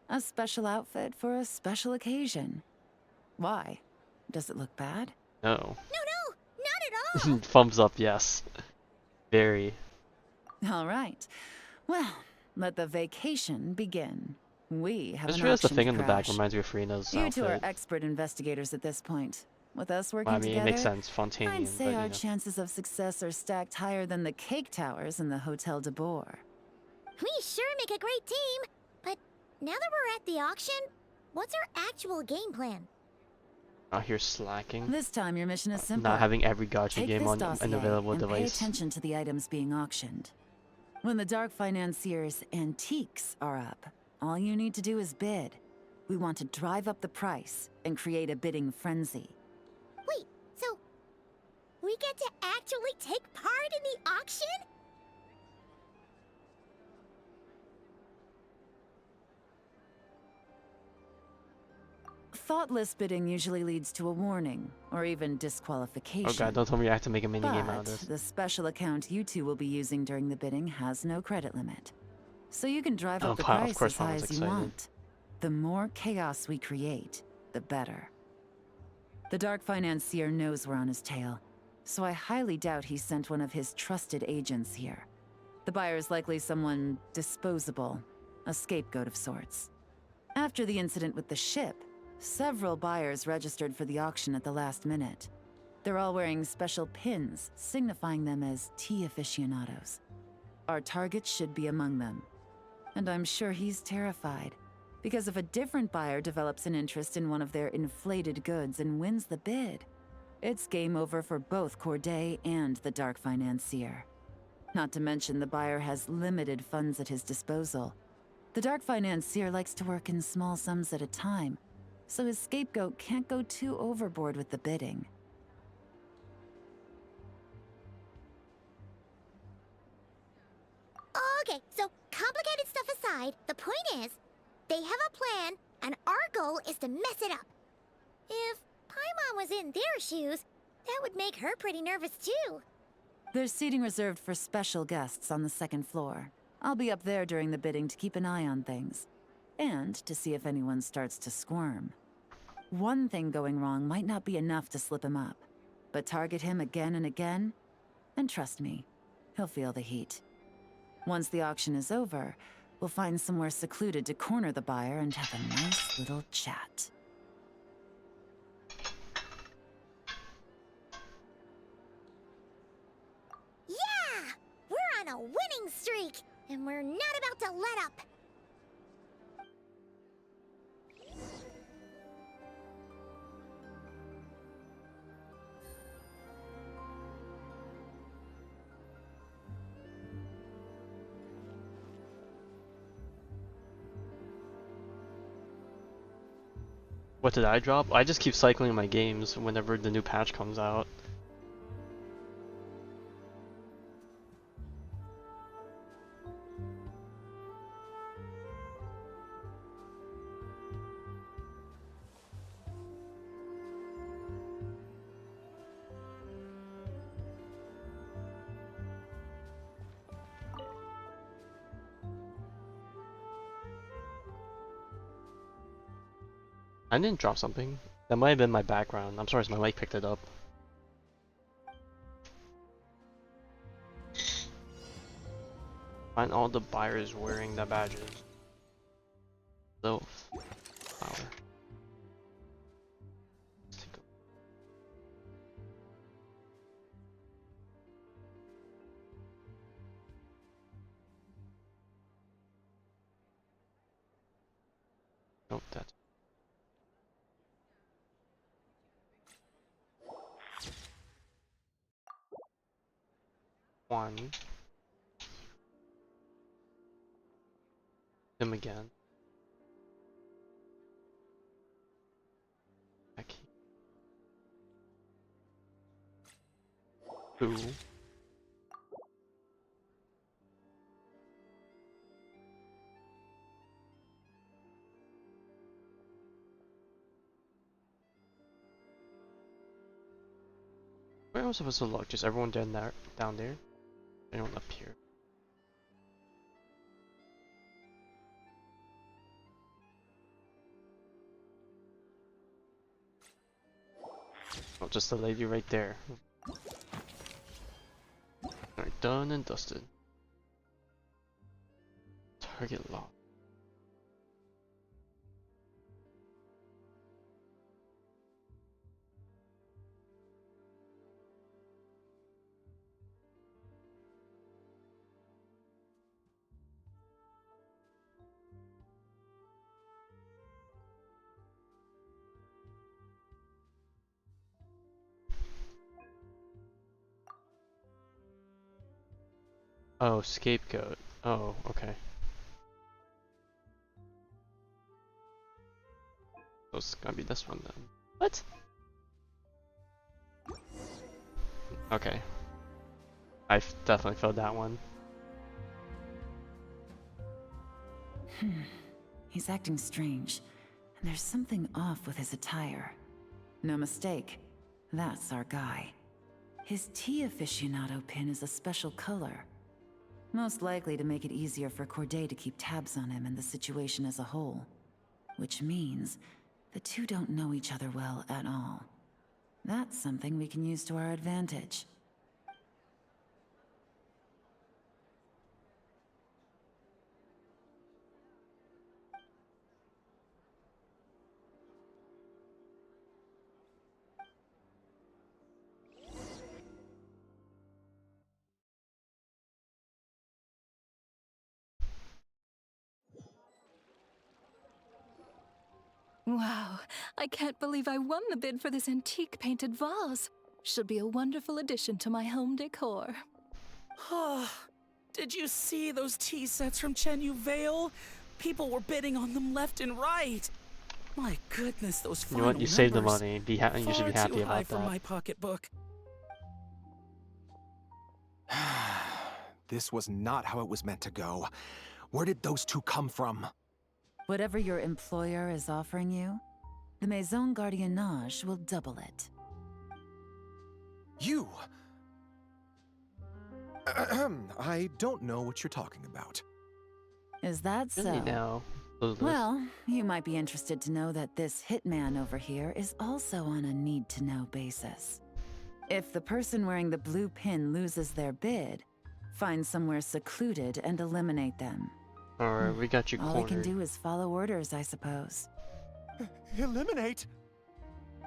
A special outfit for a special occasion. Why? Does it look bad? No. No, not at all. Thumbs up, yes. Very. All right. Well, let the vacation begin. We have Just an realized the auction thing to in the back crash. reminds me of Farina's You two are outfit. expert investigators at this point. With us working Well, I mean, together, it makes sense, Fontaine, I'd say but our you know. chances of success are stacked higher than the cake towers in the Hotel de Boer. We sure make a great team. now that we're at the auction, what's our actual game plan? Out here slacking. This time your mission is simple. Not having every gacha Take game this on dossier an available and pay device. attention to the items being auctioned. When the Dark Financier's antiques are up, all you need to do is bid. We want to drive up the price and create a bidding frenzy. Wait, so we get to actually take part in the auction? Thoughtless bidding usually leads to a warning, or even disqualification. Oh god, don't tell me I have to make a mini game out of But this. the special account you two will be using during the bidding has no credit limit. So you can drive Oh, up the wow, of price course as high Mama's as you excited. want. The more chaos we create, the better. The Dark Financier knows we're on his tail, so I highly doubt he sent one of his trusted agents here. The buyer is likely someone disposable, a scapegoat of sorts. After the incident with the ship, several buyers registered for the auction at the last minute. They're all wearing special pins, signifying them as tea aficionados. Our target should be among them. And I'm sure he's terrified, because if a different buyer develops an interest in one of their inflated goods and wins the bid, it's game over for both Corday and the Dark Financier. Not to mention the buyer has limited funds at his disposal. The Dark Financier likes to work in small sums at a time, so his scapegoat can't go too overboard with the bidding. Okay, so complicated stuff aside, the point is, they have a plan, and our goal is to mess it up. If Paimon was in their shoes, that would make her pretty nervous too. There's seating reserved for special guests on the second floor. I'll be up there during the bidding to keep an eye on things, and to see if anyone starts to squirm. One thing going wrong might not be enough to slip him up, but target him again and again, and trust me, he'll feel the heat. Once the auction is over, we'll find somewhere secluded to corner the buyer and have a nice little chat. Yeah! We're on a winning streak, and we're not about to let up. What did I drop? I just keep cycling my games whenever the new patch comes out. I didn't drop something. That might have been my background. I'm sorry if my mic picked it up. Find all the buyers wearing the badges. So, flower. Let's take a nope, that's one. Him again. Back here. Two. Where am I supposed to look? Just everyone down there? Down there? Anyone up here? Oh, just the lady right there. Alright, done and dusted. Target locked. Oh, scapegoat. Oh, okay. So it's gonna be this one then. What? Okay. Definitely filled that one. He's acting strange, and there's something off with his attire. No mistake, that's our guy. His tea aficionado pin is a special color. Most likely to make it easier for Corday to keep tabs on him and the situation as a whole. Which means the two don't know each other well at all. That's something we can use to our advantage. Wow, I can't believe I won the bid for this antique painted vase. Should be a wonderful addition to my home decor. Did you see those tea sets from Chenyu Vale? People were bidding on them left and right. My goodness, those You final know what? You saved the numbers. money. You should be Far happy too high about for that. my pocketbook. This was not how it was meant to go. Where did those two come from? Whatever your employer is offering you, the Maison Gardiennage will double it. You! I don't know what you're talking about. Is that so? Really now? Well, you might be interested to know that this hitman over here is also on a need-to-know basis. If the person wearing the blue pin loses their bid, find somewhere secluded and eliminate them. Alright, we got you All cornered. we can do is follow orders, I suppose. Eliminate?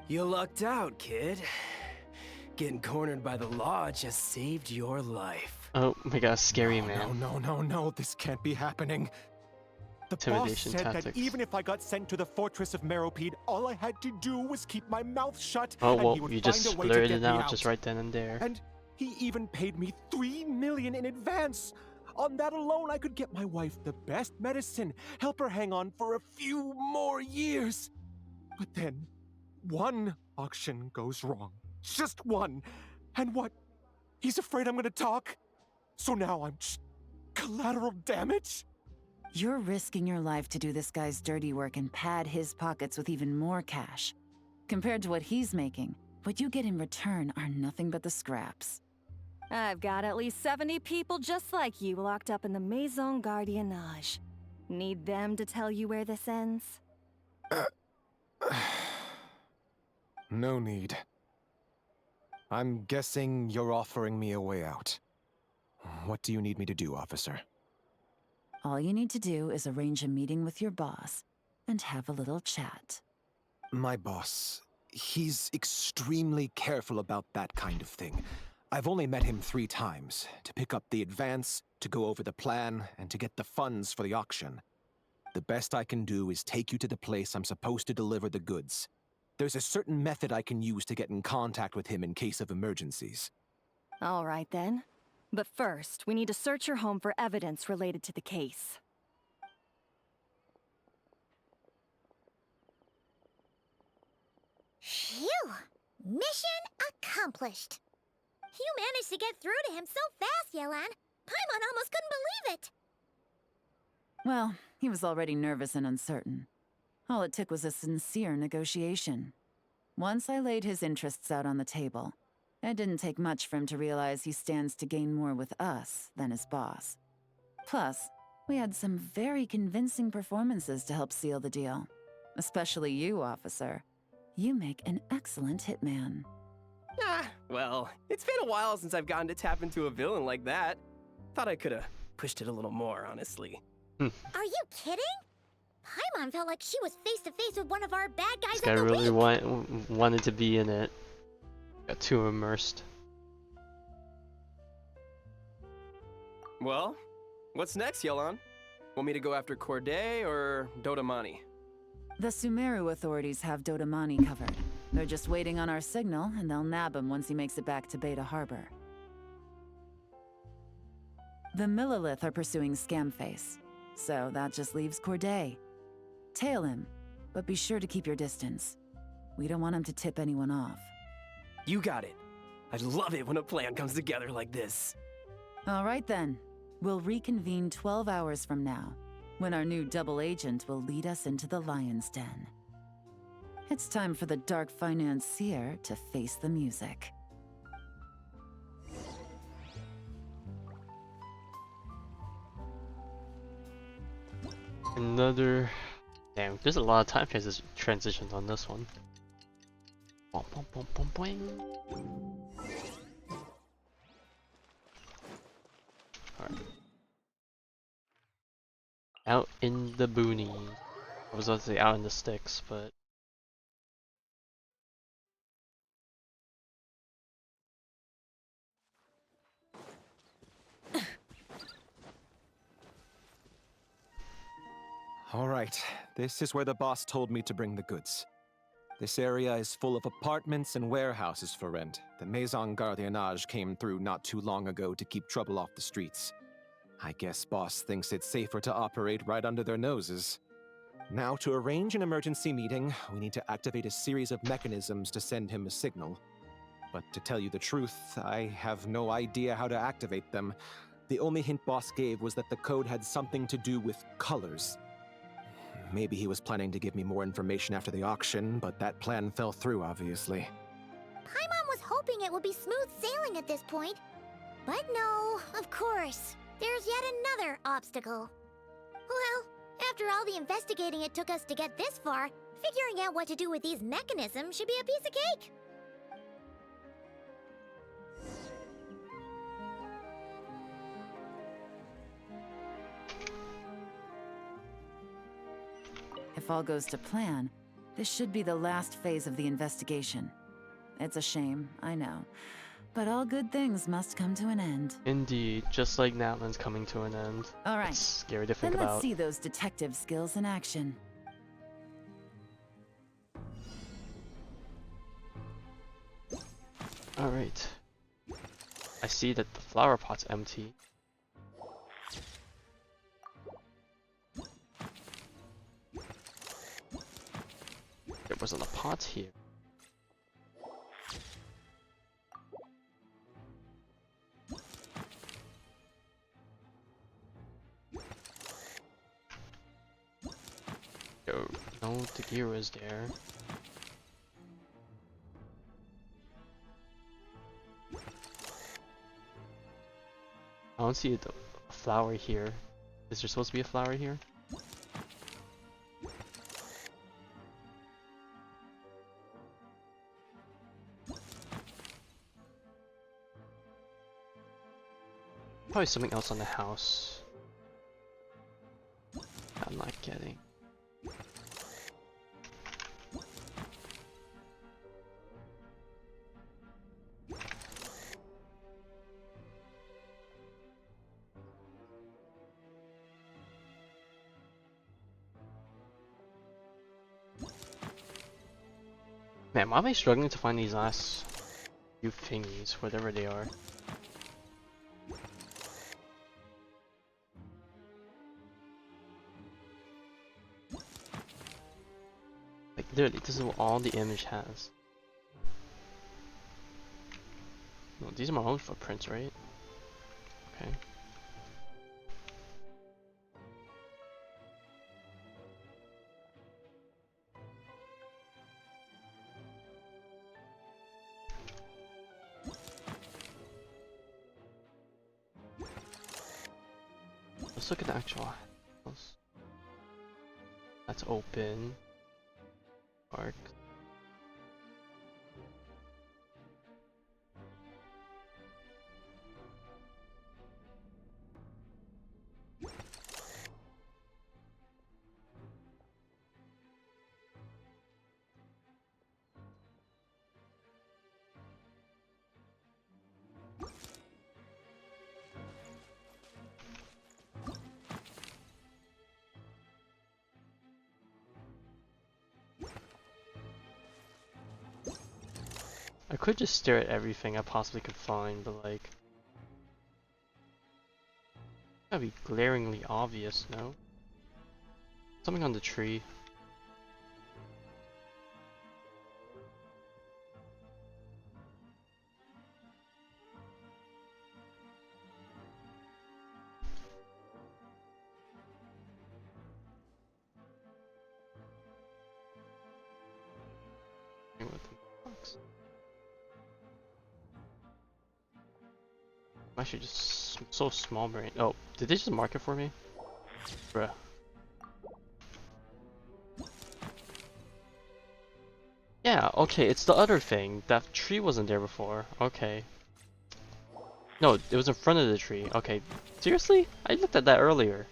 You lucked out, kid. Getting cornered by the law just saved your life. Oh my god, scary man. No, this can't be happening. The boss Intimidation said tactics. that even if I got sent to the fortress of Meropede, all I had to do was keep my mouth shut, Oh and well, he would you find just a way to blurted get it me out out. just right then and there. And he even paid me $3 million in advance. On that alone, I could get my wife the best medicine, help her hang on for a few more years. But then, one auction goes wrong. Just one. And what? He's afraid I'm gonna talk? So now I'm just collateral damage? You're risking your life to do this guy's dirty work and pad his pockets with even more cash. Compared to what he's making, what you get in return are nothing but the scraps. I've got at least 70 people just like you locked up in the Maison Gardiennage. Need them to tell you where this ends? No need. I'm guessing you're offering me a way out. What do you need me to do, officer? All you need to do is arrange a meeting with your boss and have a little chat. My boss, he's extremely careful about that kind of thing. I've only met him 3 times, to pick up the advance, to go over the plan, and to get the funds for the auction. The best I can do is take you to the place I'm supposed to deliver the goods. There's a certain method I can use to get in contact with him in case of emergencies. All right then. But first, we need to search your home for evidence related to the case. Phew! Mission accomplished. You managed to get through to him so fast, Yelan. Paimon almost couldn't believe it. Well, he was already nervous and uncertain. All it took was a sincere negotiation. Once I laid his interests out on the table, it didn't take much for him to realize he stands to gain more with us than his boss. Plus, we had some very convincing performances to help seal the deal. Especially you, officer. You make an excellent hitman. Well, it's been a while since I've gotten to tap into a villain like that. Thought I could have pushed it a little more, honestly. Are you kidding? Paimon felt like she was face to face with one of our bad guys This guy of the really week. wanted to be in it. Got too immersed. Well, what's next, Yelan? Want me to go after Corday or Dodamani? The Sumeru authorities have Dodamani covered. They're just waiting on our signal, and they'll nab him once he makes it back to Beta Harbor. The Millilith are pursuing Scamface, so that just leaves Corday. Tail him, but be sure to keep your distance. We don't want him to tip anyone off. You got it. I love it when a plan comes together like this. All right then. We'll reconvene 12 hours from now, when our new double agent will lead us into the Lion's Den. It's time for the Dark Financier to face the music. Another... Damn, there's a lot of time transitions on this one. Boing, boing, boing, boing, boing. Alright. Out in the boonies. I was about to say out in the sticks, but... All right, this is where the boss told me to bring the goods. This area is full of apartments and warehouses for rent. The Maison Gardiennage came through not too long ago to keep trouble off the streets. I guess boss thinks it's safer to operate right under their noses. Now, to arrange an emergency meeting, we need to activate a series of mechanisms to send him a signal. But to tell you the truth, I have no idea how to activate them. The only hint boss gave was that the code had something to do with colors. Maybe he was planning to give me more information after the auction, but that plan fell through, obviously. Paimon was hoping it would be smooth sailing at this point. But no, of course. There's yet another obstacle. Well, after all the investigating it took us to get this far, figuring out what to do with these mechanisms should be a piece of cake. If all goes to plan, this should be the last phase of the investigation. It's a shame, I know. But all good things must come to an end. Indeed, just like Natlan's coming to an end. All right. It's scary to think Then about. let's see those detective skills in action. Alright. I see that the flower pot's empty. There wasn't a pot here. Yo, no Dagira's there. I don't see a flower here. Is there supposed to be a flower here? Probably something else on the house. I'm not getting. Man, why am I struggling to find these last few thingies, whatever they are? Like, literally, this is all the image has. No, these are my own footprints, right? Okay. Let's look at the actual house. That's open. Park. I could just stare at everything I possibly could find, but like... gotta be glaringly obvious, no? Something on the tree. I'm actually just so small brain. Oh, did they just mark it for me? Bruh. Yeah, okay, it's the other thing. That tree wasn't there before. Okay. No, it was in front of the tree. Okay. Seriously? I looked at that earlier.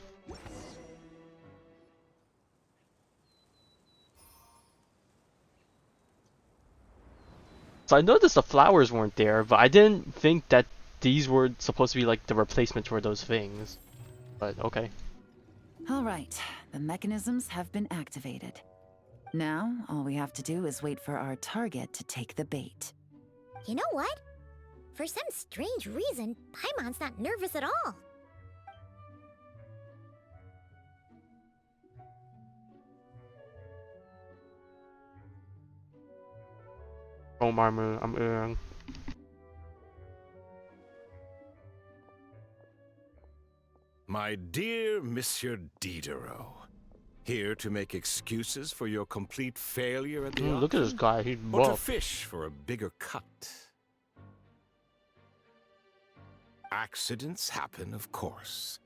So I noticed the flowers weren't there, but I didn't think that these were supposed to be like the replacement for those things. But okay. All right, the mechanisms have been activated. Now, all we have to do is wait for our target to take the bait. You know what? For some strange reason, Paimon's not nervous at all. Oh, Marmu, I'm My dear Monsieur Diderot, here to make excuses for your complete failure at the look at this auction, guy, he's or to buff. fish for a bigger cut. Accidents happen, of course.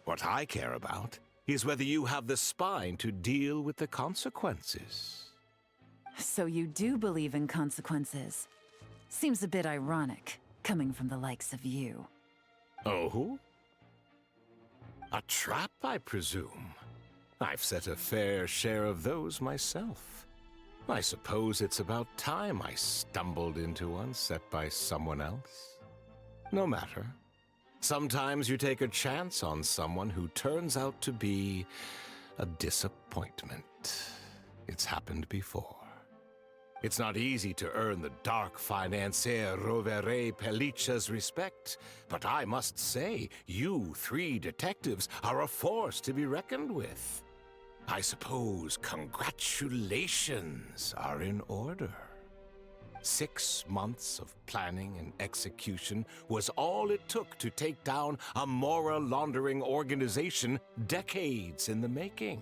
What I care about is whether you have the spine to deal with the consequences. So you do believe in consequences. Seems a bit ironic, coming from the likes of you. Oh? A trap, I presume. I've set a fair share of those myself. I suppose it's about time I stumbled into one set by someone else. No matter. Sometimes you take a chance on someone who turns out to be a disappointment. It's happened before. It's not easy to earn the dark financier Rovere Pelliccia's respect, but I must say, you three detectives are a force to be reckoned with. I suppose congratulations are in order. 6 months of planning and execution was all it took to take down a moral laundering organization decades in the making.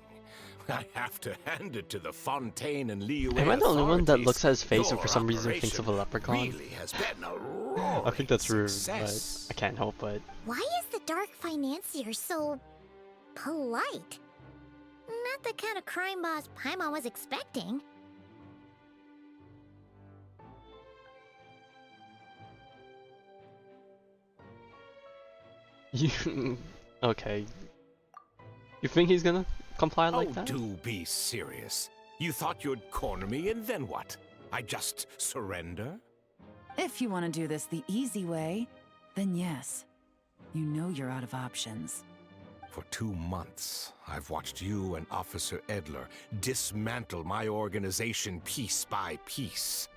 I have to hand it to the Fontaine and Liyue Am I the only one that authorities. looks at his face and Your for some reason thinks of a operation leprechaun? really has been a roaring I think that's rude, success. but I can't help it. Why is the Dark Financier so polite? Not the kind of crime boss Paimon was expecting. You okay? You think he's gonna comply like that? Do be serious. You thought you'd corner me, and then what? I just surrender? If you want to do this the easy way, then yes. You know you're out of options. For 2 months, I've watched you and Officer Edler dismantle my organization piece by piece.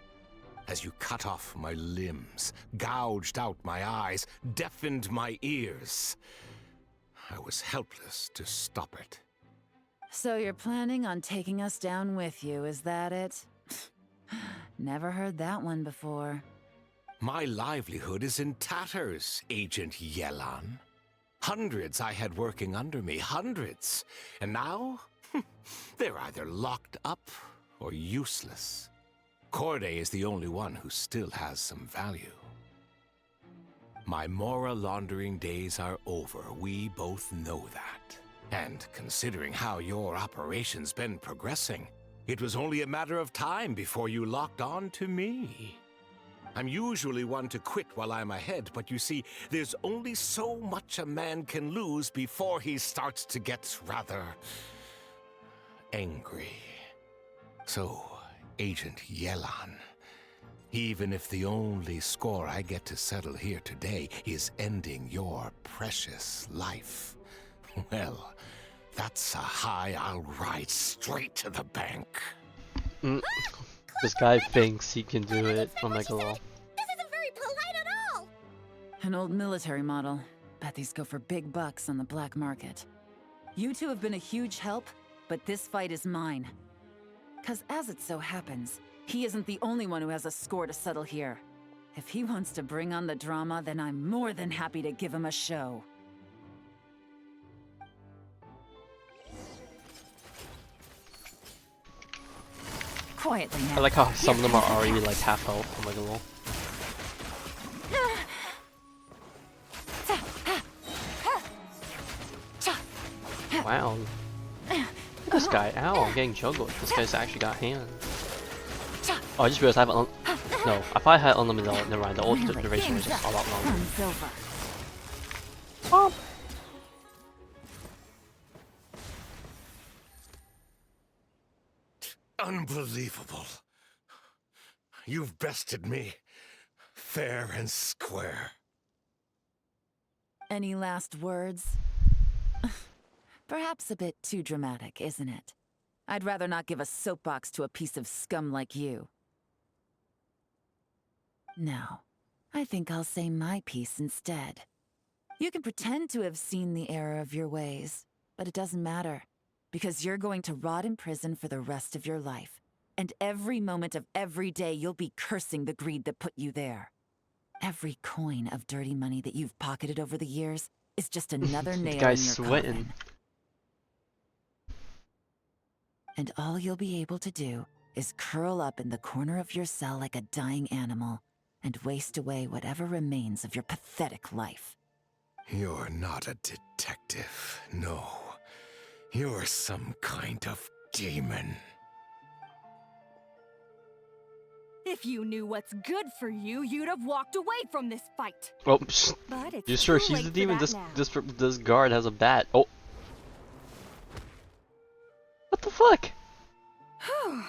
As you cut off my limbs, gouged out my eyes, deafened my ears. I was helpless to stop it. So you're planning on taking us down with you, is that it? Never heard that one before. My livelihood is in tatters, Agent Yelan. Hundreds I had working under me, hundreds. And now, they're either locked up or useless. Corday is the only one who still has some value. My moral laundering days are over. We both know that. And considering how your operation's been progressing, it was only a matter of time before you locked on to me. I'm usually one to quit while I'm ahead, but you see, there's only so much a man can lose before he starts to get rather angry. So, Agent Yelan, even if the only score I get to settle here today is ending your precious life, well, that's a high I'll ride straight to the bank. This guy thinks he can do it. I'm like, lol. This isn't very polite at all! An old military model. Bet these go for big bucks on the black market. You two have been a huge help, but this fight is mine. 'Cause as it so happens, he isn't the only one who has a score to settle here. If he wants to bring on the drama, then I'm more than happy to give him a show. Quietly now. I like how some of them are already like half health. I'm like, lol. Wow. Look at this guy. Ow, I'm getting juggled. This guy's actually got hands. Oh, I just realized I have no, if I had unlimited, never mind. The ult duration was just a lot longer. Oh. Unbelievable. You've bested me. Fair and square. Any last words? Perhaps a bit too dramatic, isn't it? I'd rather not give a soapbox to a piece of scum like you. No, I think I'll say my piece instead. You can pretend to have seen the error of your ways, but it doesn't matter, because you're going to rot in prison for the rest of your life. And every moment of every day you'll be cursing the greed that put you there. Every coin of dirty money that you've pocketed over the years is just another nail in your coffin. And all you'll be able to do is curl up in the corner of your cell like a dying animal and waste away whatever remains of your pathetic life. You're not a detective, no. You're some kind of demon. If you knew what's good for you, you'd have walked away from this fight. Oh, But it's you sure too she's late the for demon? that This guard has a bat. Oh. What the fuck? now.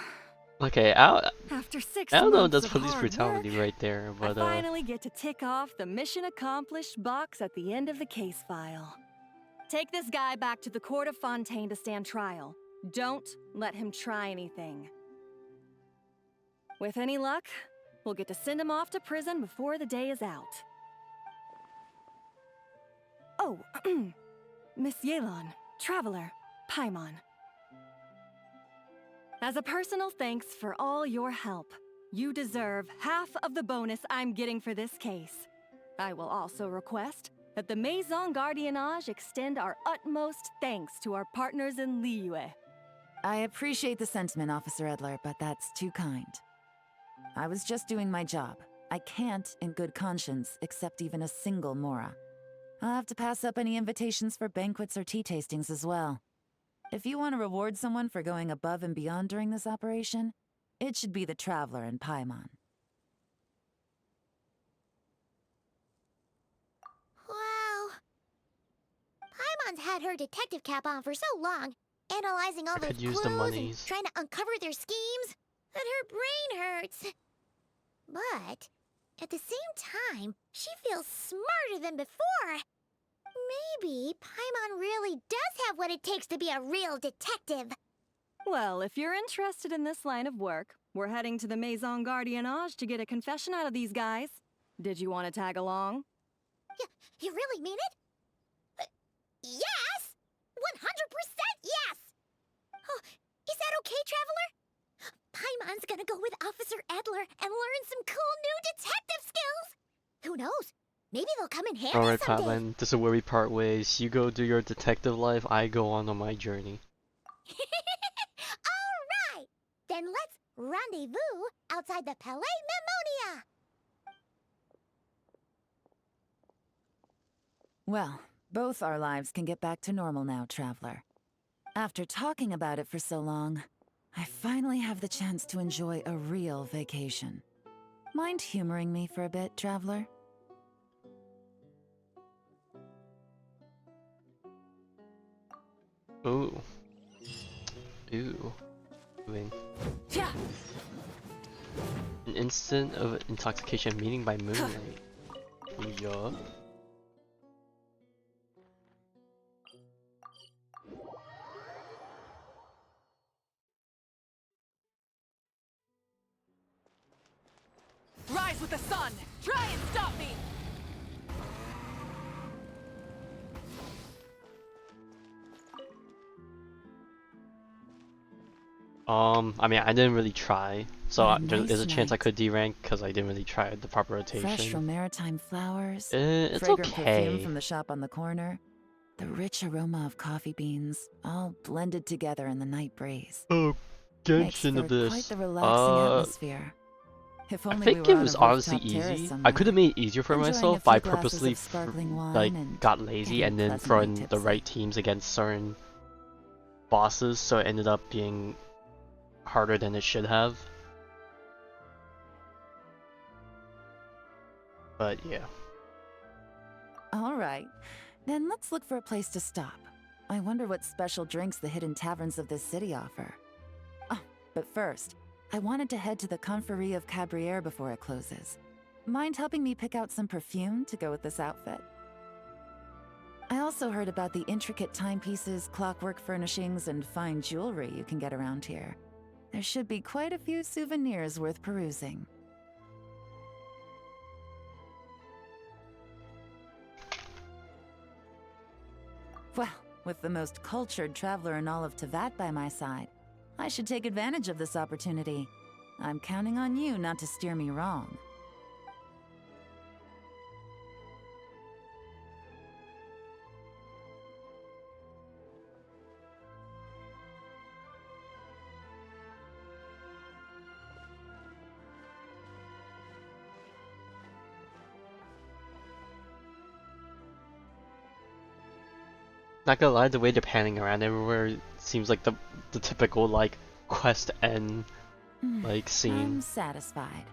Okay, After 6 I don't know if months that's of police hard brutality work, right there, but I finally get to tick off the mission accomplished box at the end of the case file. Take this guy back to the court of Fontaine to stand trial. Don't let him try anything. With any luck, we'll get to send him off to prison before the day is out. Oh, Miss Yelan, Traveler, Paimon. As a personal thanks for all your help, you deserve half of the bonus I'm getting for this case. I will also request that the Maison Gardiennage extend our utmost thanks to our partners in Liyue. I appreciate the sentiment, Officer Edler, but that's too kind. I was just doing my job. I can't, in good conscience, accept even a single Mora. I'll have to pass up any invitations for banquets or tea tastings as well. If you want to reward someone for going above and beyond during this operation, it should be the Traveler and Paimon. Wow. Paimon's had her detective cap on for so long, analyzing all I those could use clues the and monies. trying to uncover their schemes, that her brain hurts. But at the same time, she feels smarter than before. Maybe Paimon really does have what it takes to be a real detective. Well, if you're interested in this line of work, we're heading to the Maison Gardiennage to get a confession out of these guys. Did you want to tag along? You really mean it? Yes! 100% yes! Oh, is that okay, Traveler? Paimon's gonna go with Officer Edler and learn some cool new detective skills! Who knows? Maybe they'll come in handy Alright, someday. Patlin, this is where we part ways. You go do your detective life, I go on my journey. Alright! Then let's rendezvous outside the Palais Mnemonia! Well, both our lives can get back to normal now, Traveler. After talking about it for so long, I finally have the chance to enjoy a real vacation. Mind humoring me for a bit, Traveler? Ooh. Ooh. Win. Yeah. An instant of intoxication meeting by moonlight. Yeah. Rise with the sun! Try and stop me! I mean, I didn't really try, so What a there is nice a chance I night. could D-rank because I didn't really try the proper Fresh from rotation. maritime flowers, It's fragrant perfume okay. from the shop on the corner, the rich aroma of coffee beans, all blended together in the night breeze. Oh, Makes Genshin for quite Abyss. the relaxing atmosphere. If I only we think were it on a was honestly rooftop terrace easy. I could somewhere, have made it easier for enjoying a myself, but few I glasses purposely of sparkling like wine and got lazy getting and then pleasantly throwing the tipsy. right teams against certain bosses, so it ended up being harder than it should have. But yeah. All right, then let's look for a place to stop. I wonder what special drinks the hidden taverns of this city offer. Oh, but first, I wanted to head to the Confrérie of Cabriere before it closes. Mind helping me pick out some perfume to go with this outfit? I also heard about the intricate timepieces, clockwork furnishings, and fine jewelry you can get around here. There should be quite a few souvenirs worth perusing. Well, with the most cultured traveler in all of Tevat by my side, I should take advantage of this opportunity. I'm counting on you not to steer me wrong. Not gonna lie, the way they're panning around everywhere seems like the typical like quest end like I'm scene. satisfied.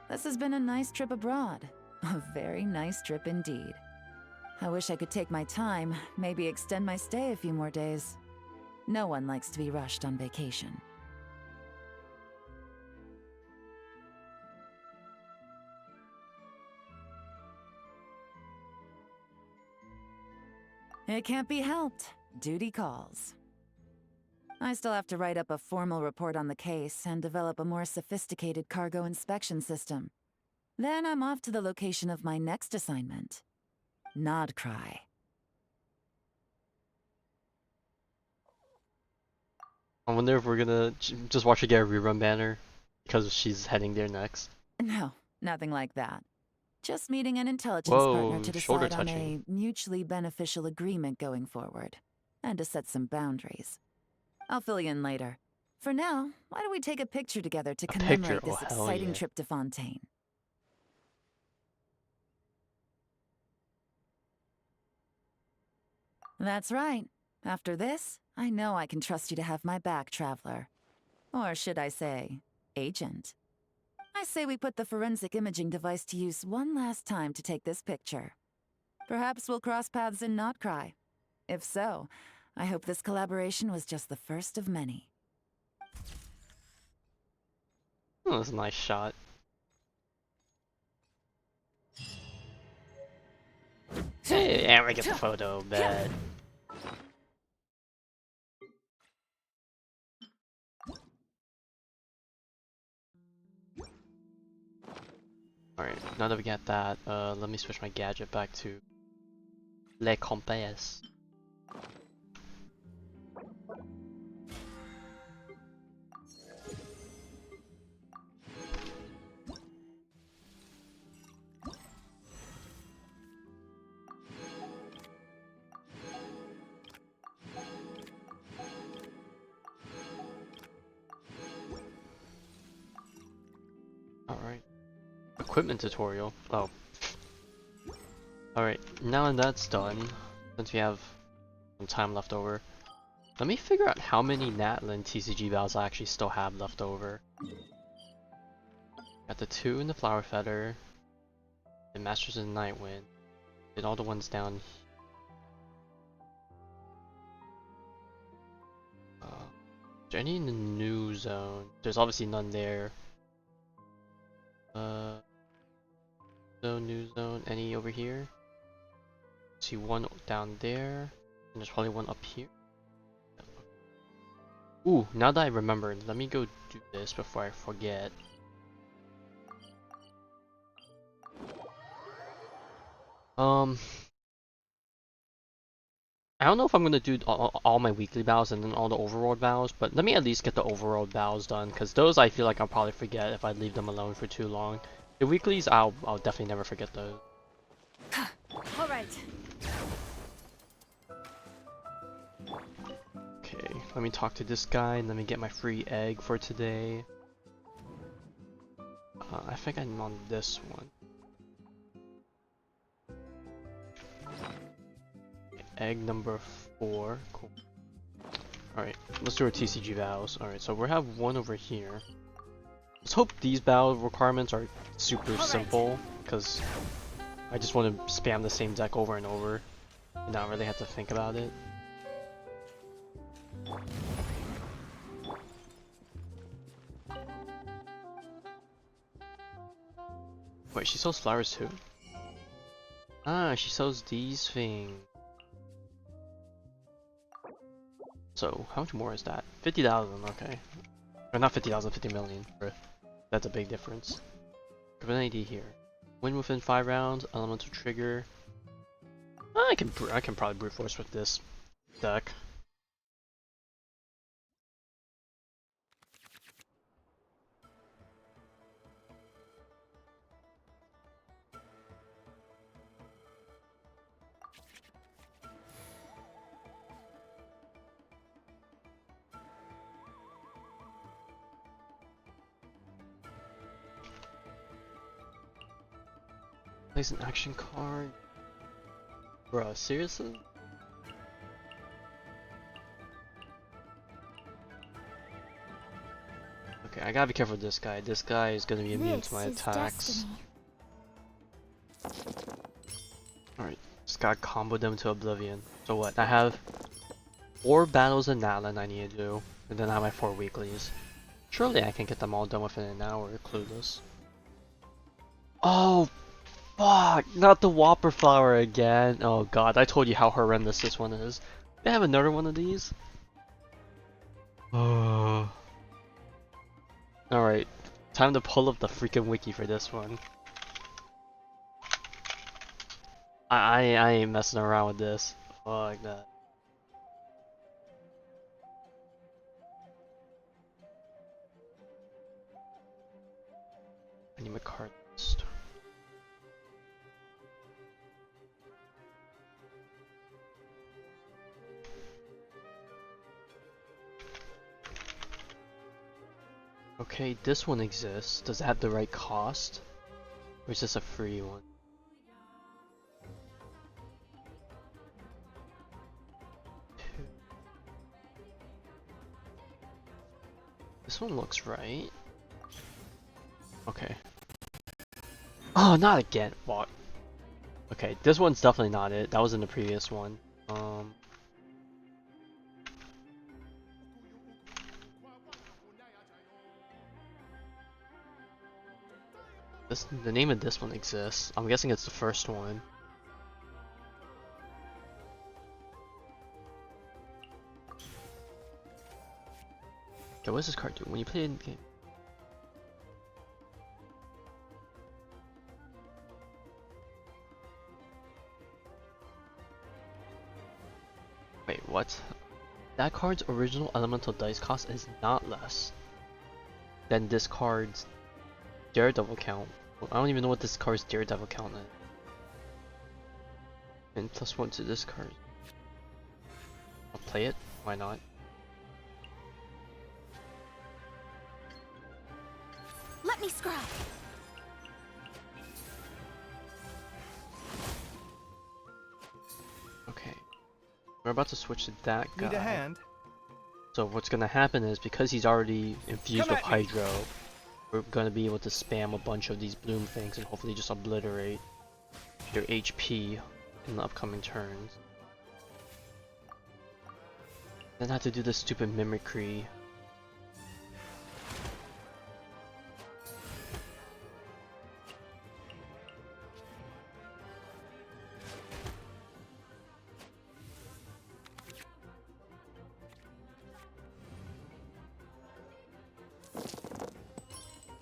This has been a nice trip abroad. A very nice trip indeed. I wish I could take my time, maybe extend my stay a few more days. No one likes to be rushed on vacation. It can't be helped. Duty calls. I still have to write up a formal report on the case and develop a more sophisticated cargo inspection system. Then I'm off to the location of my next assignment. Nodcry. I wonder if we're gonna just watch her get a rerun banner because she's heading there next. No, nothing like that. Just meeting an intelligence partner Whoa, to shoulder decide on touching. a mutually beneficial agreement going forward, and to set some boundaries. I'll fill you in later. For now, why don't we take a picture together to A picture? commemorate Oh this hell exciting yeah. trip to Fontaine? That's right. After this, I know I can trust you to have my back, Traveler. Or should I say, Agent. I say we put the forensic imaging device to use one last time to take this picture. Perhaps we'll cross paths in Notcry. If so, I hope this collaboration was just the first of many. Oh, that was a nice shot. Hey, and we get the photo, bad. Alright, now that we got that, let me switch my gadget back to Le Compass. Alright. Equipment tutorial. Oh. Alright, now that that's done, since we have some time left over, let me figure out how many Natlin TCG battles I actually still have left over. Got the 2 in the Flower Feather, the Masters of the Night Wind, did all the ones down is there any in the new zone? There's obviously none there. New zone, any over here? See one down there, and there's probably one up here. Ooh, now that I remember, let me go do this before I forget. I don't know if I'm gonna do all my weekly battles and then all the overworld battles, but let me at least get the overworld battles done, because those I feel like I'll probably forget if I leave them alone for too long. The weeklies, I'll definitely never forget those. All right. Okay, let me talk to this guy and let me get my free egg for today. I think I'm on this one. Egg number 4. Cool. Alright, let's do our TCG battles. Alright, so we have one over here. Let's hope these battle requirements are super simple, because I just want to spam the same deck over and over and not really have to think about it. Wait, she sells flowers too? Ah, she sells these things. So, how much more is that? 50,000, okay. Or not 50,000, 50 million. That's a big difference. I have an idea here. Win within 5 rounds, elemental trigger. I can probably brute force with this deck. Place an action card. Bruh, seriously? Okay, I gotta be careful with this guy. This guy is gonna be immune to my attacks. Alright, just gotta combo them to oblivion. So what? I have 4 battles in Yelan I need to do, and then I have my 4 weeklies. Surely I can get them all done within an hour, clueless. Oh, fuck! Not the Whopper Flower again! Oh god, I told you how horrendous this one is. They have another one of these? Oh. Alright, time to pull up the freaking wiki for this one. I ain't messing around with this. Fuck that. I need my card list. Okay, this one exists. Does it have the right cost? Or is this a free one? This one looks right. Okay. Oh, not again. What? Okay, this one's definitely not it. That was in the previous one. The name of this one exists. I'm guessing it's the first one. Okay, what does this card do? When you play in game. Wait, what? That card's original elemental dice cost is not less than this card's Daredevil count. I don't even know what this card's Daredevil count is. And +1 to this card. I'll play it. Why not? Let me scry. Okay. We're about to switch to that guy. Need a hand? So what's gonna happen is, because he's already infused with Hydro, we're gonna be able to spam a bunch of these bloom things and hopefully just obliterate their HP in the upcoming turns. Then have to do this stupid mimicry.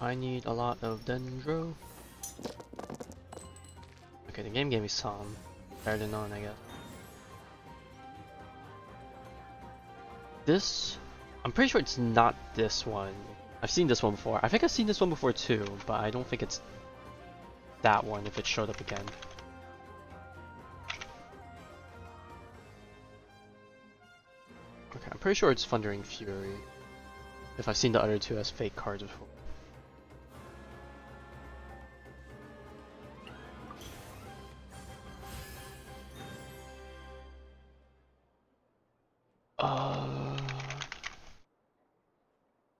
I need a lot of Dendro. Okay, the game gave me some. Better than none, I guess. This, I'm pretty sure it's not this one. I've seen this one before. I think I've seen this one before too, but I don't think it's that one if it showed up again. Okay, I'm pretty sure it's Thundering Fury. If I've seen the other two as fake cards before.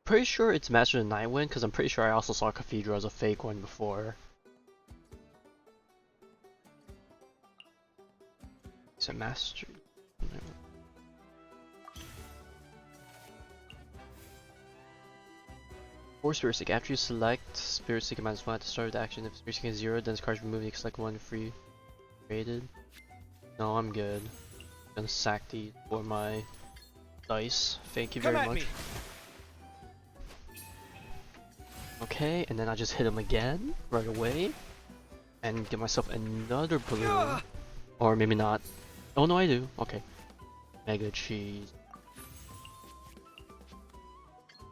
Pretty sure it's Master of the Nightwind, because I'm pretty sure I also saw Cathedral as a fake one before. Is it Master? For Spirit Seek, after you select Spirit Seek -1 at the start of the action, if Spirit Seek is 0, then this card is removed, you can select one free rated. No, I'm good. I'm gonna sack these for my dice. Thank you very much. Okay, and then I just hit him again right away and get myself another balloon. Or maybe not. Oh no, I do. Okay. Mega Cheese.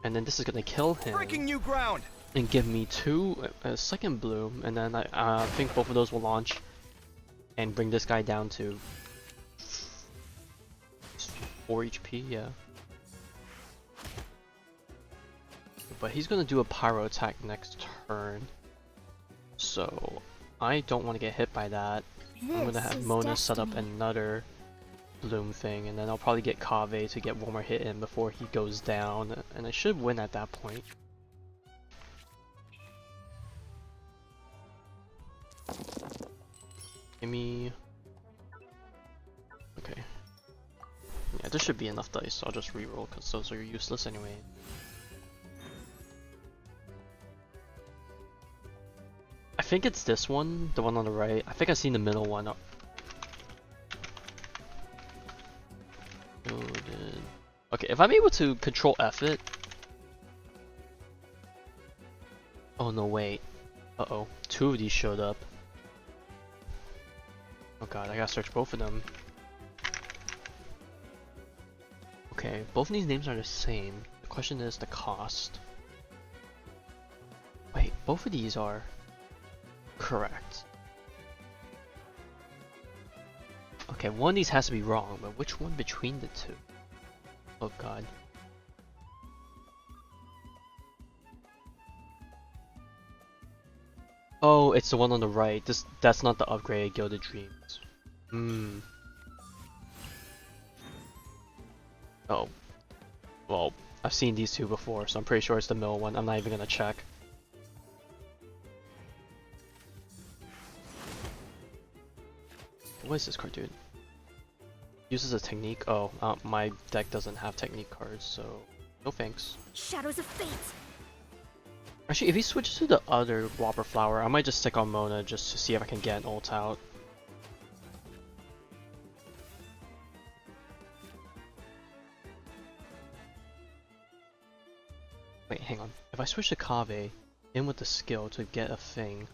And then this is gonna kill him. Breaking new ground. And give me a second bloom, and then I think both of those will launch and bring this guy down to 4 HP, yeah. But he's gonna do a pyro attack next turn, so I don't want to get hit by that. I'm gonna have Mona set up another bloom thing, and then I'll probably get Kaveh to get one more hit in before he goes down, and I should win at that point. Give me... Okay. Yeah, this should be enough dice, so I'll just reroll because those are useless anyway. I think it's this one, the one on the right. I think I've seen the middle one. Okay, if I'm able to control F it. Oh no, wait. Uh-oh, 2 of these showed up. Oh god, I gotta search both of them. Okay, both of these names are the same. The question is the cost. Wait, both of these are correct. Okay, one of these has to be wrong, but which one between the two? Oh god. Oh, it's the one on the right. That's not the upgraded Gilded Dreams. Hmm. Oh. Well, I've seen these two before, so I'm pretty sure it's the middle one. I'm not even gonna check. What is this card, dude? Uses a technique. Oh, my deck doesn't have technique cards, so no thanks. Shadows of Fate. Actually, if he switches to the other Whopper Flower, I might just stick on Mona just to see if I can get an ult out. Wait, hang on. If I switch to Kaveh in with the skill to get a thing,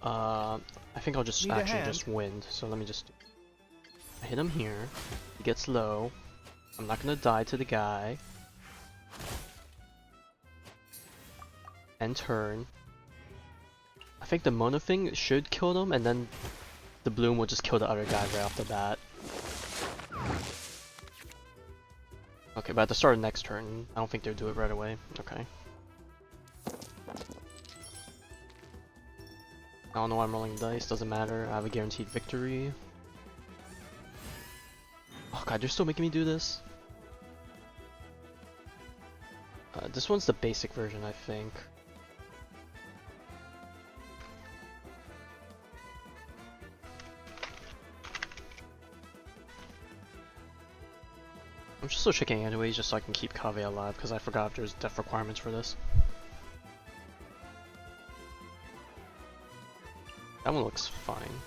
I think I'll just actually just win. So let me just. I hit him here. He gets low. I'm not gonna die to the guy. End turn. I think the Mona thing should kill them, and then the bloom will just kill the other guy right off the bat. Okay, but at the start of next turn, I don't think they'll do it right away. Okay. I don't know why I'm rolling dice, doesn't matter. I have a guaranteed victory. Oh god, they're still making me do this? This one's the basic version, I think. I'm just still checking anyways, just so I can keep Kaveh alive, because I forgot if there's death requirements for this. That one looks fine.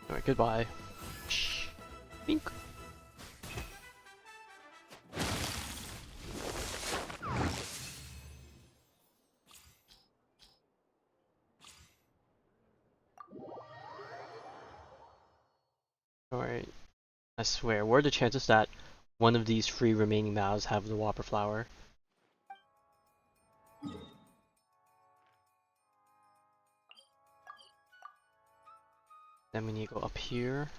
Alright, goodbye. Bink. Alright. I swear, what are the chances that one of these 3 remaining mouths have the Whopper Flower? Then we need to go up here.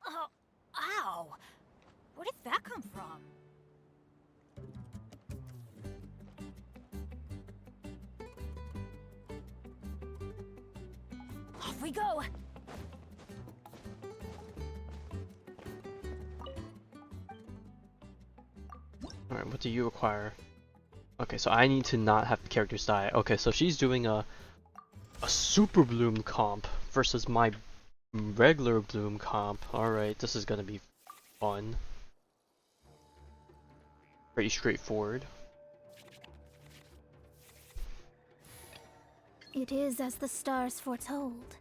Oh, ow! Where did that come from? Off we go! Alright, what do you require? Okay, so I need to not have the characters die. Okay, so she's doing a Super Bloom comp versus my regular Bloom comp. Alright, this is gonna be fun. Pretty straightforward. It is as the stars foretold.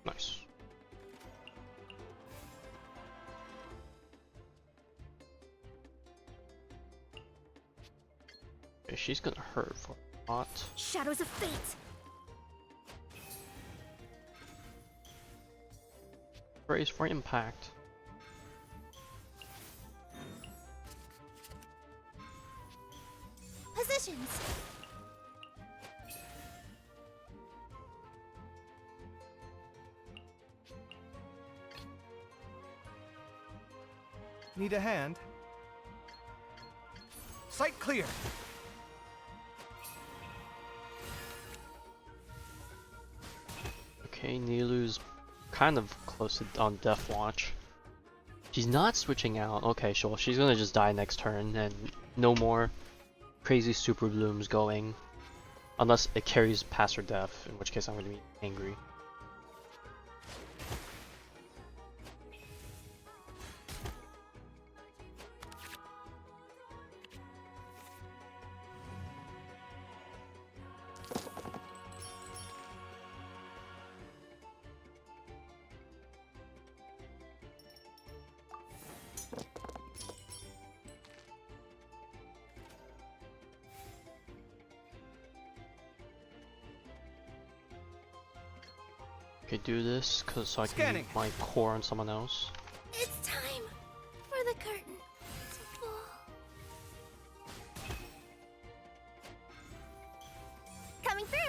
Nice. Okay, she's gonna hurt for a lot. Shadows of fate! Brace for impact. Positions! Need a hand? Sight clear! Okay, Nilu's kind of close to on Death Watch. She's not switching out. Okay, sure. She's gonna just die next turn, and no more crazy Super Blooms going. Unless it carries past her death, in which case I'm gonna be angry. Okay, do this so I can use my core on someone else. It's time for the curtain to fall. Coming through!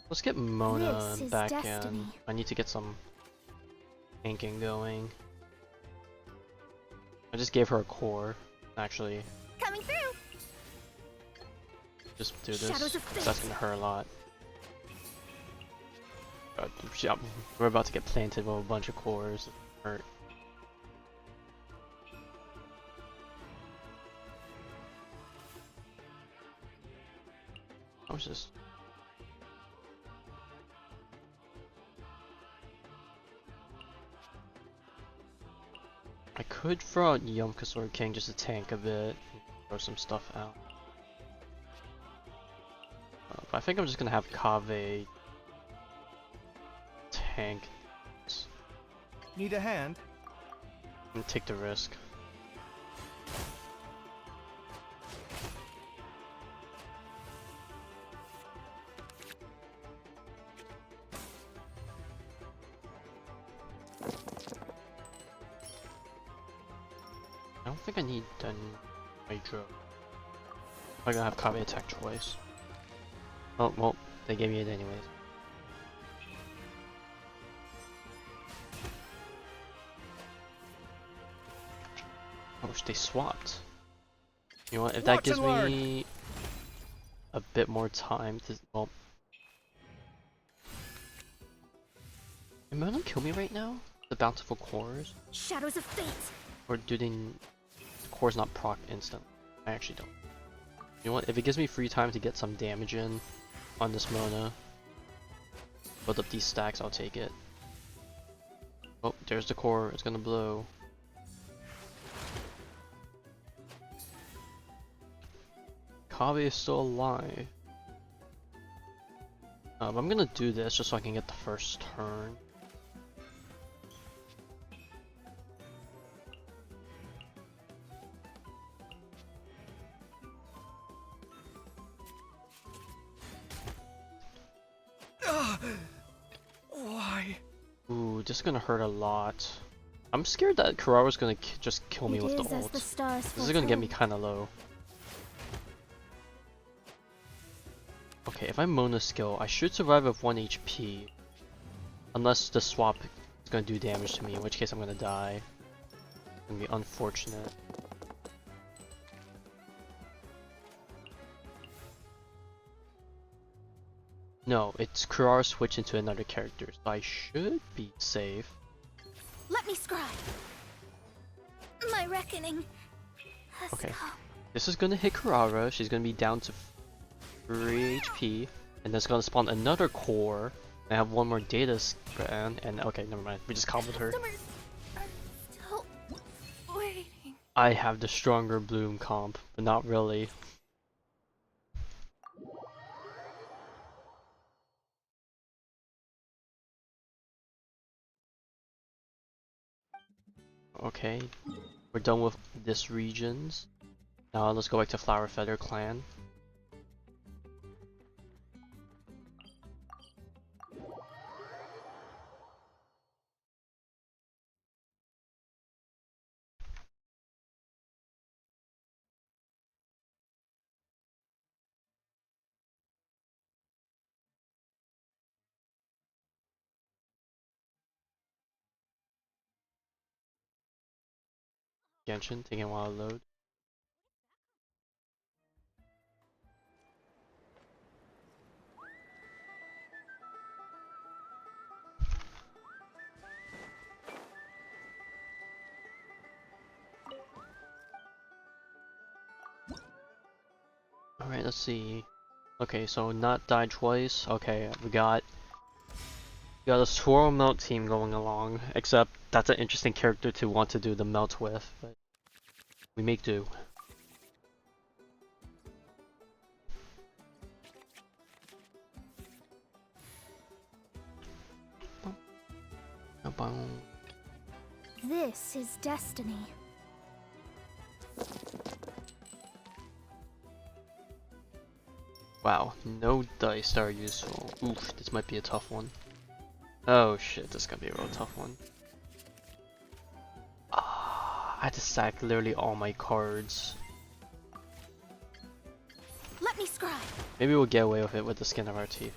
Let's get Mona This is back destiny. in. I need to get some tanking going. I just gave her a core, actually. Coming through! Just do this, Shadows of 'cause that's gonna hurt a lot. Yeah, we're about to get planted with a bunch of cores. Hurt. I was just... I could throw out Yomkasor King just to tank a bit, and throw some stuff out. But I think I'm just gonna have Kave tank Need a hand? and take the risk. I don't think I need then Hydro. I'm gonna have Kave attack twice. Oh well, they gave me it anyways. Oh, they swapped. You know what? If that Watch gives and learn. me a bit more time to, well, am I gonna kill me right now? The bountiful cores, Shadows of fate! or do they? The cores not proc instant? I actually don't. You know what? If it gives me free time to get some damage in on this Mona, build up these stacks, I'll take it. Oh, there's the core. It's gonna blow. Okabe is still alive. I'm gonna do this just so I can get the first turn. Why? Ooh, this is gonna hurt a lot. I'm scared that Kurawa's gonna just kill me with the ult. This is gonna get me kinda low. Okay, if I Mona skill, I should survive with 1 HP. Unless the swap is gonna do damage to me, in which case I'm gonna die. It's gonna be unfortunate. No, it's Kurara switch into another character, so I should be safe. Let me scribe. My reckoning. Okay, this is gonna hit Kurara. She's gonna be down to 3 HP, and then it's gonna spawn another core. I have one more data scan, and okay, never mind. We just comboed her. Still waiting. I have the stronger Bloom comp, but not really. Okay, we're done with this regions. Now let's go back to Flower Feather Clan. Genshin, taking a while to load. Alright, let's see. Okay, so not die twice. Okay, we got a Swirl Melt team going along, except that's an interesting character to want to do the melt with, but we make do. This is destiny. Wow, no dice that are useful. Oof, this might be a tough one. Oh shit, this is gonna be a real tough one. Ah, I had to sack literally all my cards. Let me scribe. Maybe we'll get away with it with the skin of our teeth.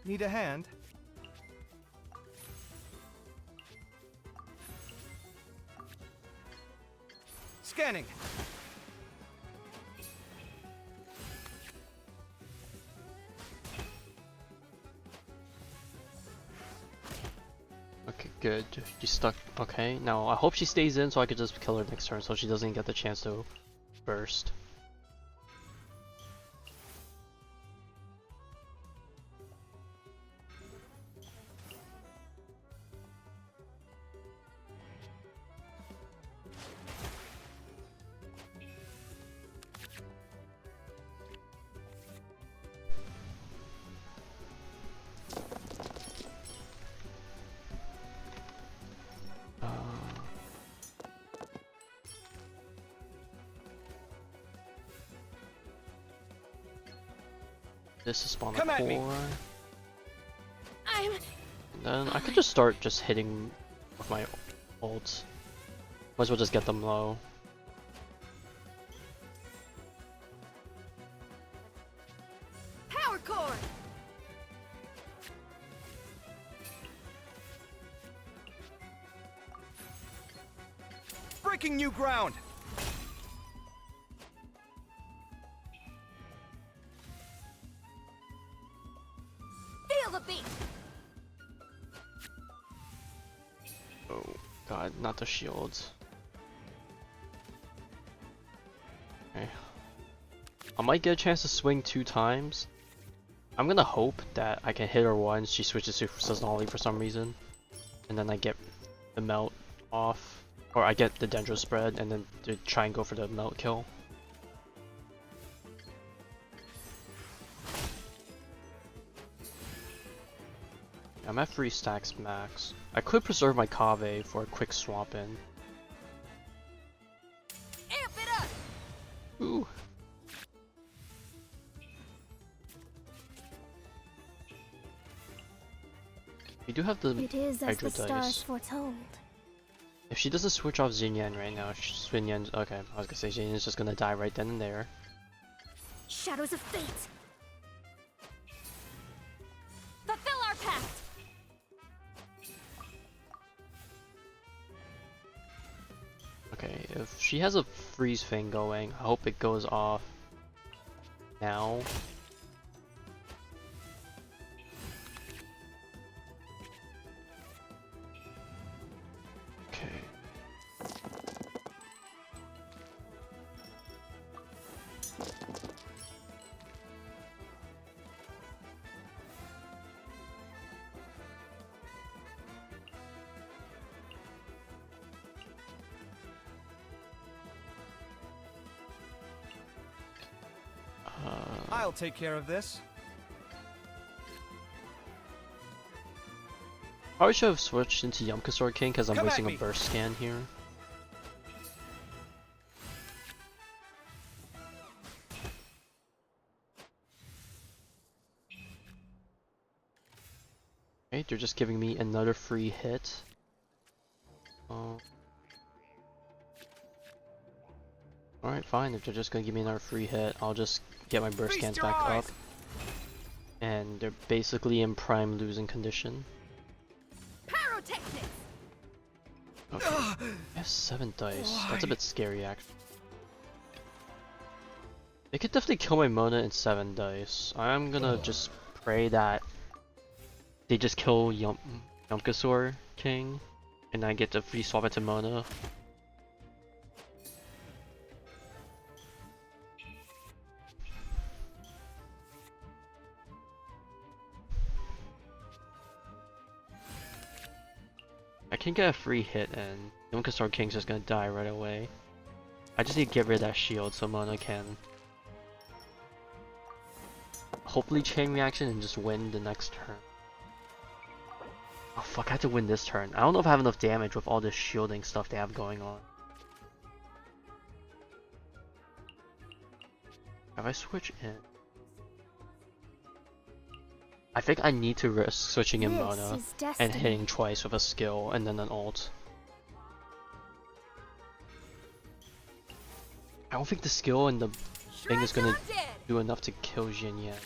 Need a hand? Scanning. Okay, good. She's stuck. Okay, now I hope she stays in so I could just kill her next turn so she doesn't get the chance to burst. This is spawn a core. I'm. And then I could just start just hitting with my ults. Might as well just get them low. Power core. Breaking new ground. Feel the beat. Oh god, not the shields. Okay. I might get a chance to swing 2 times. I'm gonna hope that I can hit her once, she switches to Sazali for some reason, and then I get the melt off, or I get the Dendro spread, and then to try and go for the melt kill. I'm at 3 stacks max. I could preserve my Kave for a quick swap in. Amp it up! Ooh. We do have the It is as Hydro the stars Dice. foretold. If she doesn't switch off Xinyan right now, Xinyan, okay, I was gonna say Xinyan's just gonna die right then and there. Shadows of fate. Fulfill our pact! Okay, if she has a freeze thing going, I hope it goes off now. Okay. I'll take care of this. Probably should have switched into Yumkasor King because I'm Come at wasting a me. burst scan here. Okay, they're just giving me another free hit. Alright, fine. If they're just gonna give me another free hit, I'll just get my burst scans back up. And they're basically in prime losing condition. Pyrotechnics! Okay. I have 7 dice. That's a bit scary, actually. They could definitely kill my Mona in 7 dice. I'm gonna just pray that they just kill Yumkasor King, and I get to free swap it to Mona. I can get a free hit and Yumkasor King's just gonna die right away. I just need to get rid of that shield so Mona can hopefully chain reaction and just win the next turn. Oh fuck, I have to win this turn. I don't know if I have enough damage with all this shielding stuff they have going on. Have I switch in? I think I need to risk switching in Mona and hitting twice with a skill and then an ult. I don't think the skill and the thing is gonna do enough to kill Jin yet.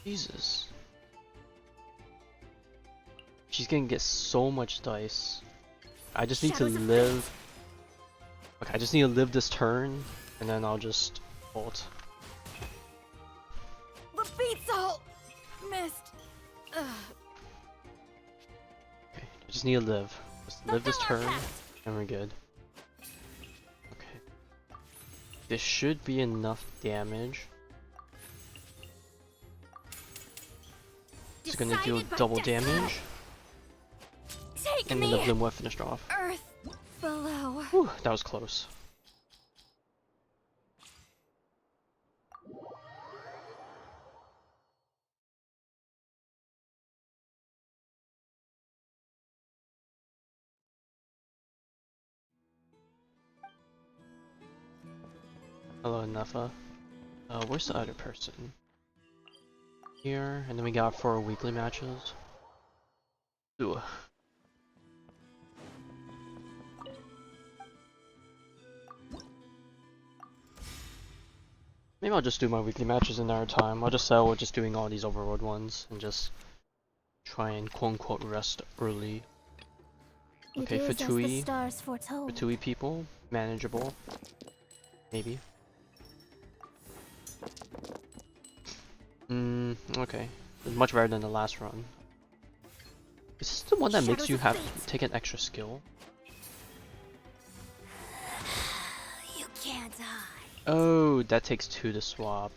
Jesus. She's gonna get so much dice. I just need to live. Okay, I just need to live this turn, and then I'll just ult. The beat's all missed. Ugh. Okay, I just need to live. Just live this turn, and we're good. Okay. This should be enough damage. It's gonna deal double damage. And then the Bloom Web finished off. Earth below. Whew, that was close. Hello, Nefa. Where's the other person? Here, and then we got 4 weekly matches. Ooh. Maybe I'll just do my weekly matches in our time. I'll just settle with just doing all these overworld ones and just try and quote-unquote rest early. Okay, Fatui. Fatui people. Manageable. Maybe. Okay. Much better than the last run. Is this the one that makes Shadows you of have fate. take an extra skill? You can't hide. Oh, that takes 2 to swap.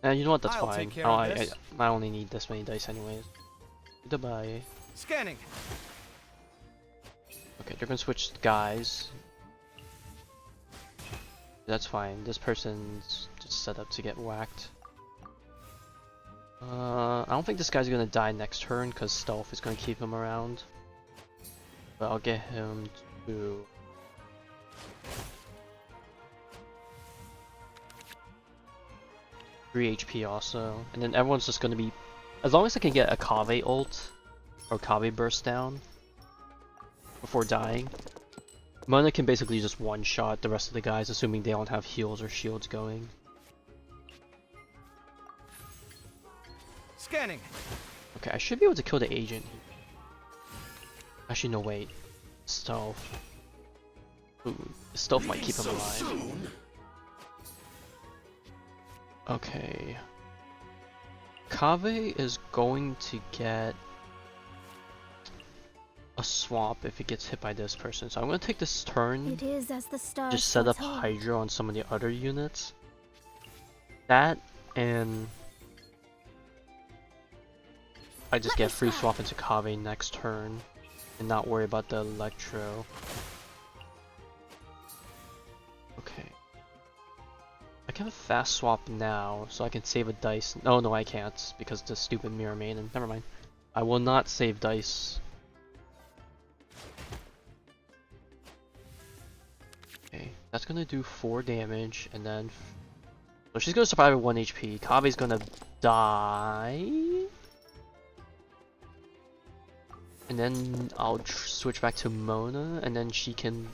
And you know what? That's I'll fine. take care of this. I only need this many dice anyways. Goodbye. Scanning. Okay, they're gonna switch guys. That's fine. This person's just set up to get whacked. I don't think this guy's gonna die next turn because stealth is gonna keep him around. But I'll get him to 3 HP also, and then everyone's just gonna be, as long as I can get a Kave ult or Kave burst down before dying, Mona can basically just one-shot the rest of the guys, assuming they don't have heals or shields going. Scanning. Okay, I should be able to kill the agent. Actually, no, wait. Stealth. Ooh, stealth might keep him alive. Okay. Kave is going to get a swap if it gets hit by this person. So I'm going to take this turn, It is as the stars just set up foretold. Hydra on some of the other units. That, and I just get free swap into Kave next turn and not worry about the Electro. Okay. I can have a fast swap now, so I can save a dice. No, I can't, because the stupid Mirror Maiden. Never mind. I will not save dice. Okay, that's gonna do 4 damage, and then... So she's gonna survive at 1 HP. Kave's gonna die. And then I'll switch back to Mona, and then she can...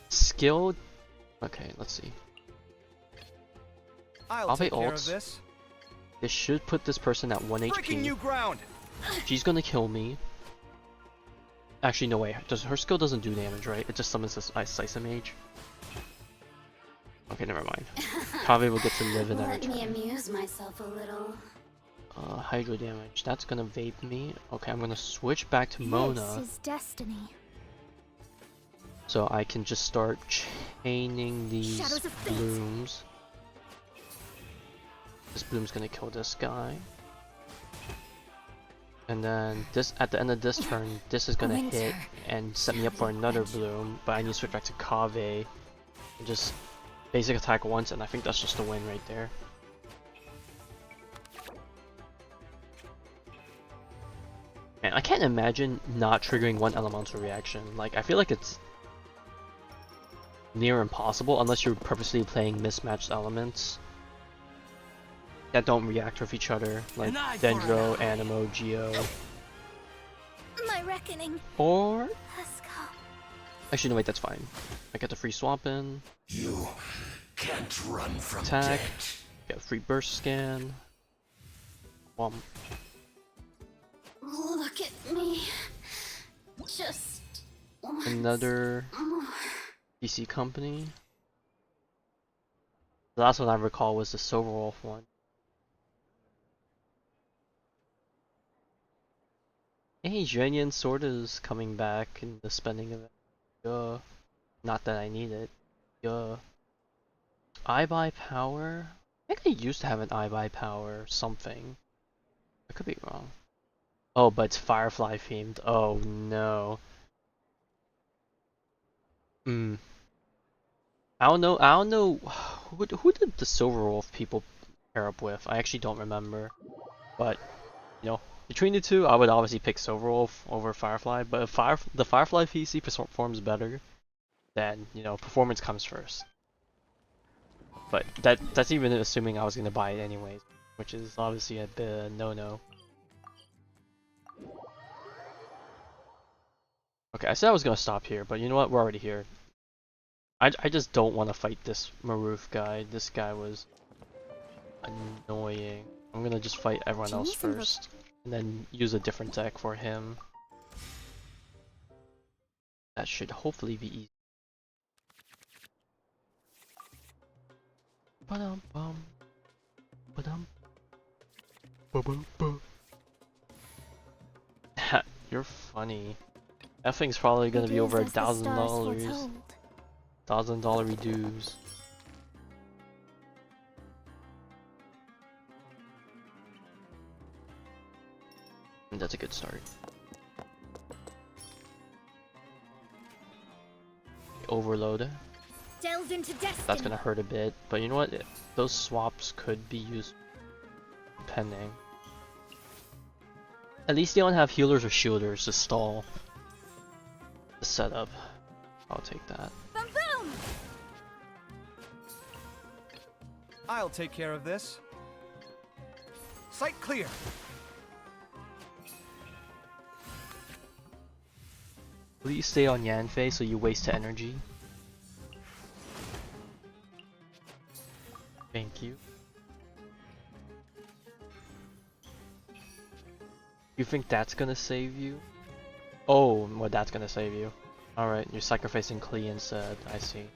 Skill... Okay, let's see. I'll take care of ults. this. This should put this person at 1 Breaking HP. new ground. She's gonna kill me. Actually, no way. Her skill doesn't do damage, right? It just summons this Sisa Mage. Okay, never mind. Kave will get to live in that Let me return. amuse myself a little. Hydro damage. That's gonna vape me. Okay, I'm gonna switch back to Mona. This is destiny. So I can just start chaining these Shadows of fate. blooms. This bloom's gonna kill this guy. And then this, at the end of this turn, this is gonna Winter. hit and set me up for another bloom, but I need to switch back to Kave and just basic attack once, and I think that's just a win right there. Man, I can't imagine not triggering one elemental reaction. Like, I feel like it's near impossible unless you're purposely playing mismatched elements that don't react with each other, like Dendro, Animo, Geo. My reckoning Or... has come. Actually, no, wait, that's fine. I get the free swap in. You can't run from Attack. death. Get a free burst scan. Look at me. Just once Another more. DC company. The last one I recall was the Silver Wolf one. Hey, Zhenyan Sword is coming back in the spending event. Duh. Not that I need it. Duh. I buy power? I think I used to have an I buy power something. I could be wrong. Oh, but it's Firefly themed. Oh no. I don't know who did the Silver Wolf people pair up with? I actually don't remember. But, you know, between the two, I would obviously pick Silver Wolf over Firefly, but if the Firefly PC performs better, then, you know, performance comes first. But that's even assuming I was going to buy it anyways, which is obviously a bit of a no-no. Okay, I said I was going to stop here, but you know what? We're already here. I just don't want to fight this Maroof guy. This guy was annoying. I'm going to just fight everyone else first, and then use a different deck for him. That should hopefully be easy. Ba-dum-bum. Ba-dum. Ba-ba-ba. You're funny. That thing's probably gonna be over $1,000. $1,000 dues. And that's a good start. Overload. Delve into destiny. That's gonna hurt a bit, but you know what? Those swaps could be used depending. At least they don't have healers or shielders to stall the setup. I'll take that. Boom boom! I'll take care of this. Sight clear. Please stay on Yanfei so you waste energy. Thank you. You think that's gonna save you? Oh, well, that's gonna save you. Alright, you're sacrificing Klee instead. I see.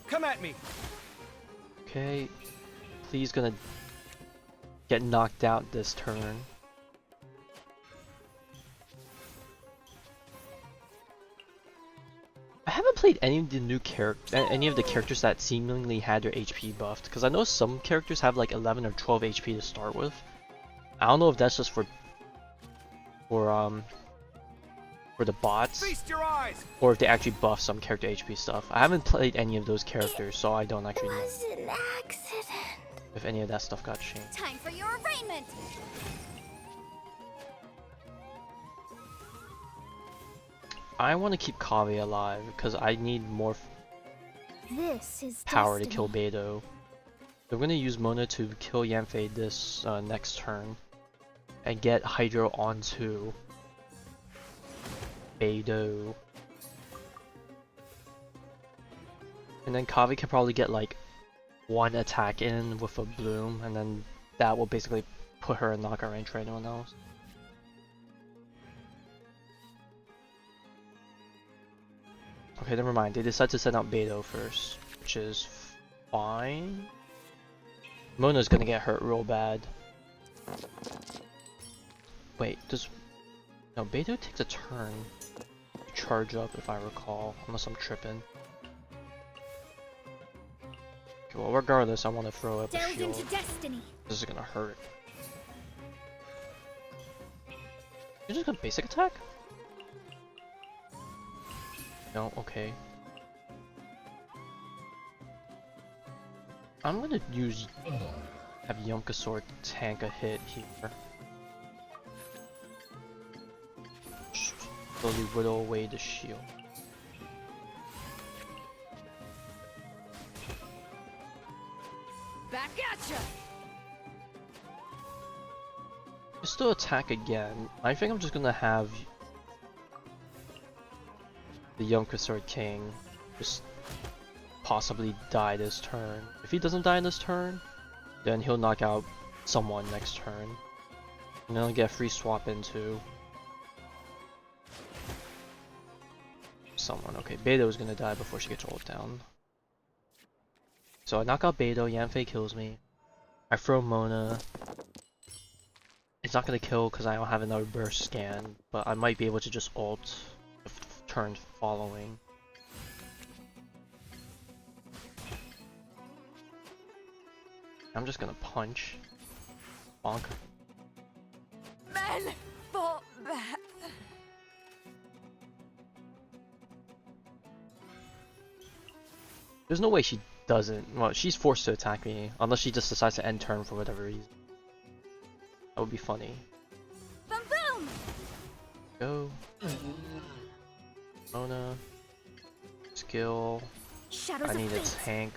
Come at me. Okay. Please gonna get knocked out this turn. I haven't played any of the new any of the characters that seemingly had their HP buffed, because I know some characters have like 11 or 12 HP to start with. I don't know if that's just for the bots, Feast your eyes. or if they actually buff some character HP stuff. I haven't played any of those characters, so I don't actually know an accident. if any of that stuff got changed. Time for your arraignment. I want to keep Kavi alive because I need more This is power destiny. to kill Beidou. So I'm going to use Mona to kill Yanfei this next turn and get Hydro onto Beidou. And then Kavi can probably get like one attack in with a bloom, and then that will basically put her in knockout range for anyone else. Okay, never mind. They decided to send out Beidou first, which is fine. Mona's gonna get hurt real bad. Wait, no, Beidou takes a turn to charge up if I recall, unless I'm tripping. Okay, well, regardless, I want to throw up a Delve shield. into destiny. This is gonna hurt. You're just gonna basic attack? No, okay. I'm gonna have Yunkasaur tank a hit here. Slowly whittle away the shield. Back at ya. Just to attack again. I think I'm just gonna have the Yunkasaur King just possibly die this turn. If he doesn't die this turn, then he'll knock out someone next turn. And then I'll get a free swap into someone. Okay, Beidou is gonna die before she gets rolled down. So I knock out Beidou, Yanfei kills me. I throw Mona. It's not gonna kill because I don't have another burst scan, but I might be able to just ult the turn following. I'm just gonna punch. Bonk. Men for that. There's no way she doesn't. Well, she's forced to attack me, unless she just decides to end turn for whatever reason. That would be funny. Boom boom. Go. Mona. Skill. Shadows I need of a fate. tank.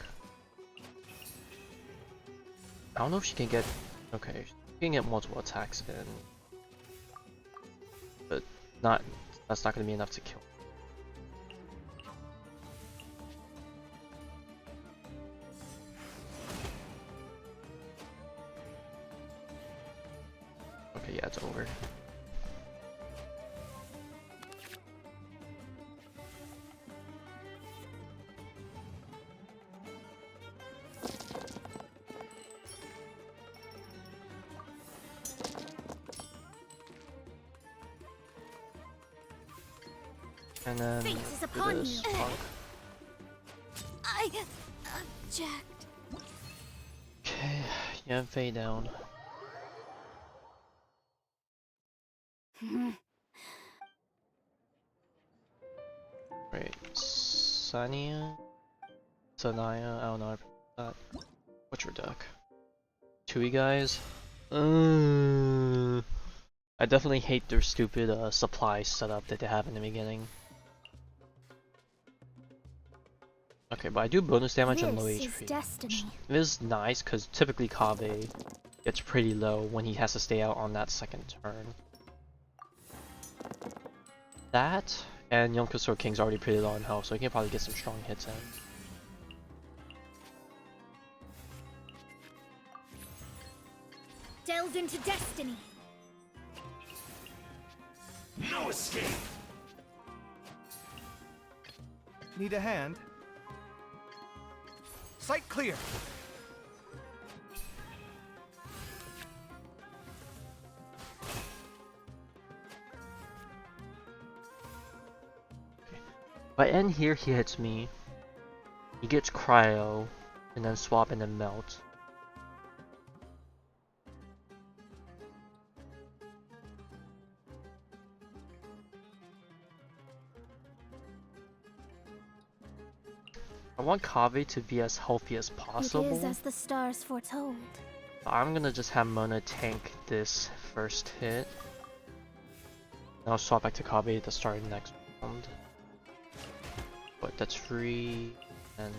I don't know if she can get... Okay, she can get multiple attacks in. But that's not going to be enough to kill. Okay, yeah, it's over. And then Fate is do upon this. you. Punk. I object. Okay, you have Faye down. Right, Sania? Sanaya? I don't know. What's your deck? 2E guys? I definitely hate their stupid supply setup that they have in the beginning. Okay, but I do bonus damage on low This HP. is destiny. It is nice because typically Kave gets pretty low when he has to stay out on that second turn. That and Yonko King's already pretty low in health, so he can probably get some strong hits in. Delve into destiny. No escape. Need a hand? Sight clear. If I end here, he hits me. He gets cryo, and then swap and then melt. I want Kave to be as healthy as possible. It is as the stars foretold. I'm gonna just have Mona tank this first hit. And I'll swap back to Kave at the start of the next round. But that's free, and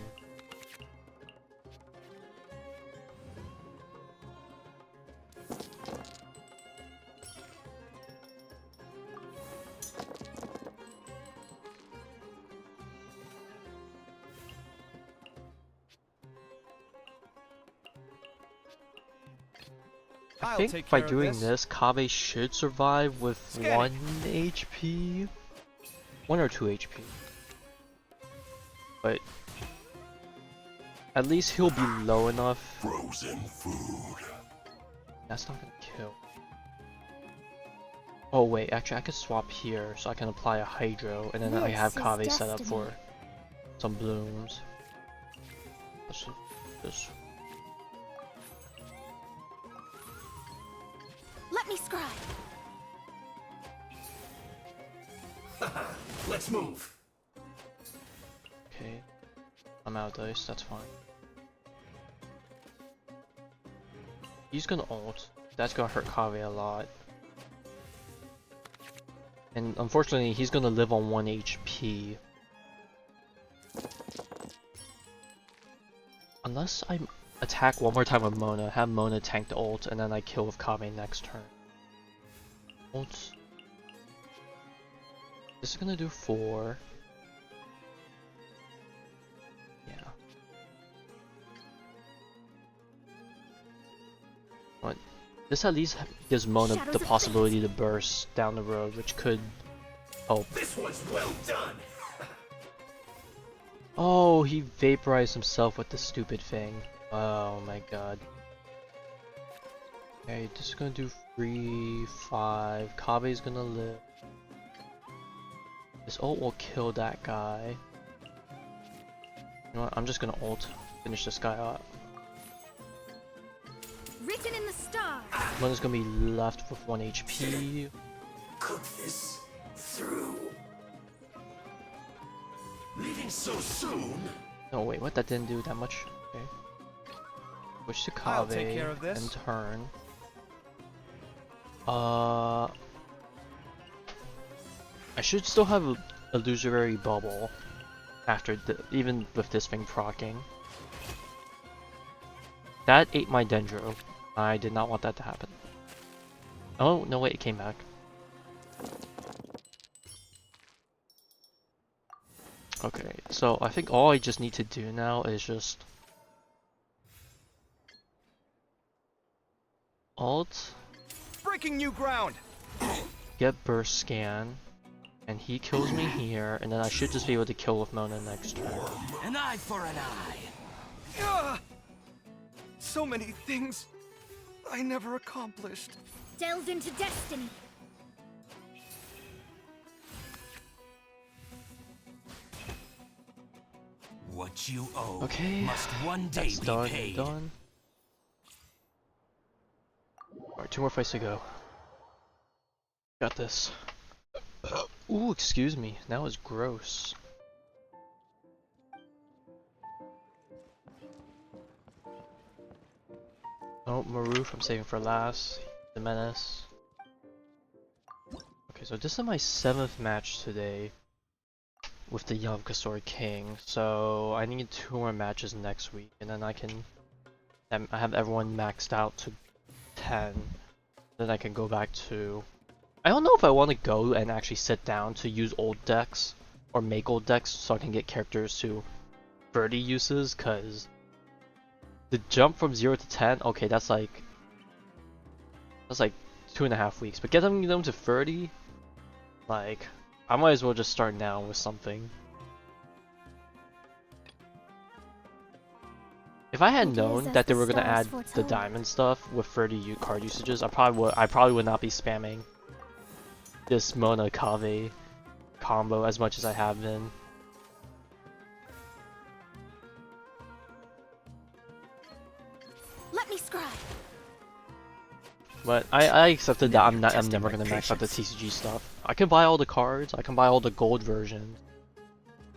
I think by doing this, Kave should survive with 1 HP. 1 or 2 HP. But at least he'll be low enough. Frozen food. That's not gonna kill. Oh wait, actually I could swap here so I can apply a Hydro and then I have Kave set up for some blooms. Let's do this. Let me scribe. Let's move. Okay. I'm out of dice, that's fine. He's gonna ult. That's gonna hurt Kave a lot. And unfortunately, he's gonna live on 1 HP. Unless I attack one more time with Mona, have Mona tank the ult, and then I kill with Kave next turn. Ult. This is gonna do 4. Yeah. What? This at least gives Mona the possibility to burst down the road, which could help. This was well done. Oh, he vaporized himself with the stupid thing. Oh my god. Okay, this is gonna do 3, 5. Kabe's gonna live. This ult will kill that guy. You know what? I'm just gonna ult. Finish this guy up. Written in the stars. Mona's gonna be left with 1 HP. Cook this through. Leaving so soon? No, wait, what? That didn't do that much. Okay. Switch to I'll take Kave care of this. and turn. I should still have a illusory bubble after even with this thing proccing. That ate my Dendro. I did not want that to happen. Oh, no wait, it came back. Okay, so I think all I just need to do now is just ult, Breaking new ground. get burst scan, and he kills me here, and then I should just be able to kill with Mona next turn. An eye for an eye. So many things I never accomplished. Delve into destiny. What you owe Okay, must one day that's be done. paid. Done. Alright, 2 more fights to go. Got this. Ooh, excuse me. That was gross. Oh, Maroof, I'm saving for last. The Menace. Okay, so this is my 7th match today with the Yamkasori King. So I need 2 more matches next week, and then I have everyone maxed out to 10. Then I can go back to. I don't know if I want to go and actually sit down to use old decks or make old decks so I can get characters to 30 uses, cause the jump from 0 to 10, okay, that's like 2.5 weeks, but getting them to 30, like, I might as well just start now with something. If I had known that they were gonna add the diamond stuff with 30 card usages, I probably would not be spamming this Mona Kave combo as much as I have been. Let me scribe. But I accepted that I'm never gonna max out the TCG stuff. I can buy all the cards, I can buy all the gold versions,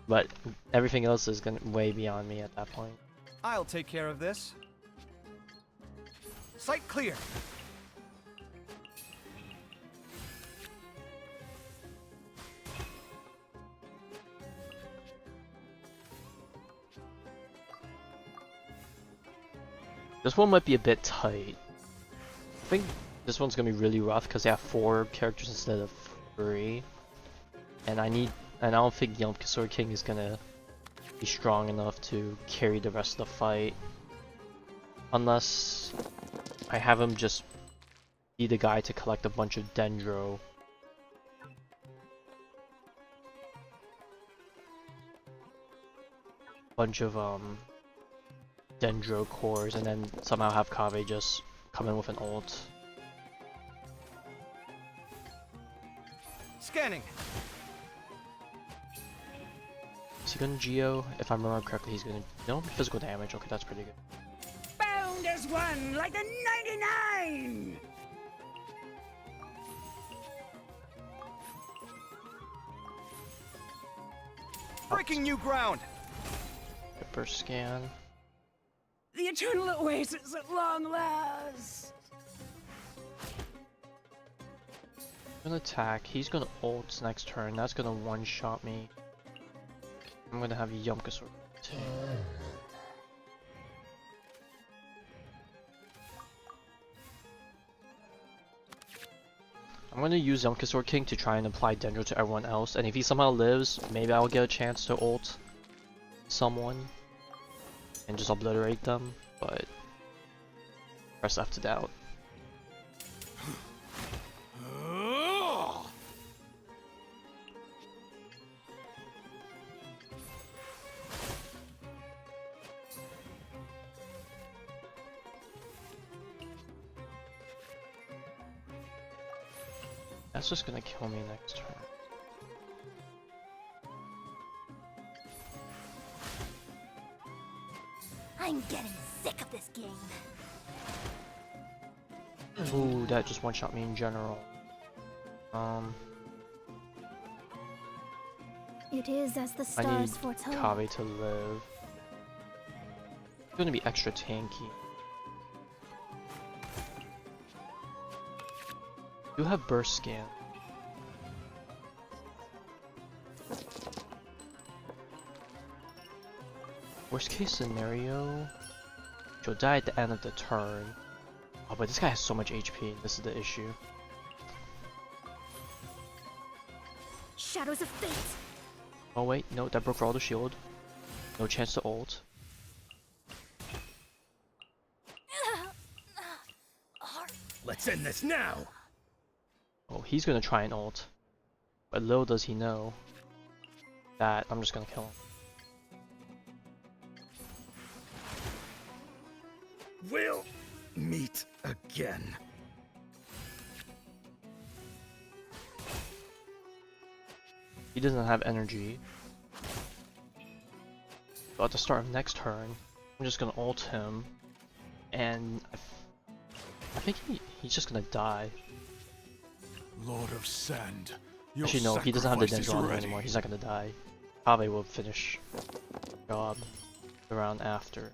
but everything else is gonna way beyond me at that point. I'll take care of this. Site clear. This one might be a bit tight. I think this one's gonna be really rough because they have 4 characters instead of 3, and I don't think Yamkasori King is gonna be strong enough to carry the rest of the fight, unless I have him just be the guy to collect a bunch of Dendro. Bunch of Dendro cores, and then somehow have Kave just come in with an ult. Scanning. Is he gonna Geo? If I remember correctly, he's gonna. No, physical damage. Okay, that's pretty good. Bound as one, like a 99! Breaking new ground. Burst scan. The eternal oasis at long last! I'm gonna attack. He's gonna ult next turn. That's gonna one-shot me. I'm gonna have Yamkasori too. I'm gonna use Yamkasori King to try and apply Dendro to everyone else, and if he somehow lives, maybe I'll get a chance to ult someone and just obliterate them, but press F to doubt. That's just gonna kill me next turn. I'm getting sick of this game. Ooh, that just one-shot me in general. It is as the I need stars foretold. Kave to live. It's gonna be extra tanky. Do have burst scan. Worst case scenario, she'll die at the end of the turn. Oh, but this guy has so much HP. This is the issue. Shadows of fate. Oh wait, no, that broke for all the shield. No chance to ult. Let's end this now. Oh, he's gonna try and ult. But little does he know that I'm just gonna kill him. We'll meet again. He doesn't have energy. So at the start of next turn, I'm just gonna ult him, and I think he's just gonna die. Lord of Sand, actually no, he doesn't have the Dendron anymore, he's not gonna die. Probably will finish the job the round after.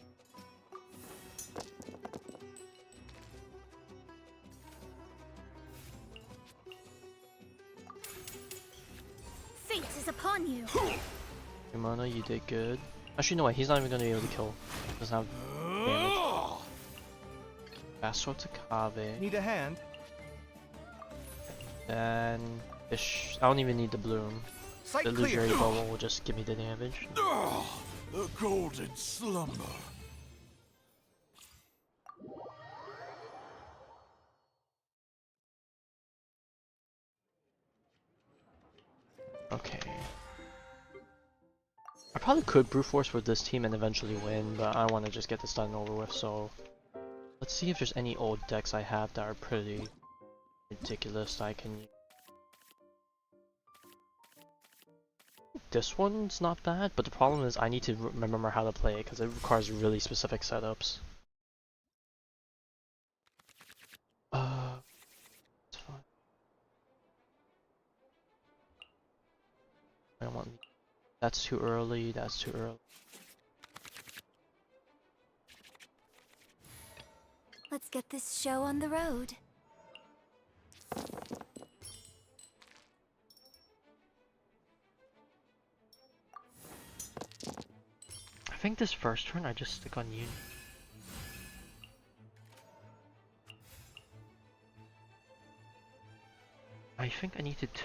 Fate is upon you. Kimona, you did good. Actually no, wait, he's not even gonna be able to kill. He doesn't have damage. Fast swap to Kave. Need a hand? Then I don't even need the bloom. Sight The illusory clear. bubble will just give me the damage. The golden slumber. Okay. I probably could brute force with this team and eventually win, but I want to just get this done and over with, so let's see if there's any old decks I have that are pretty ridiculous that I can use. This one's not bad, but the problem is I need to remember how to play it because it requires really specific setups. It's fine. I don't want. That's too early. That's too early. Let's get this show on the road. I think this first turn I just stick on you. I think I needed to.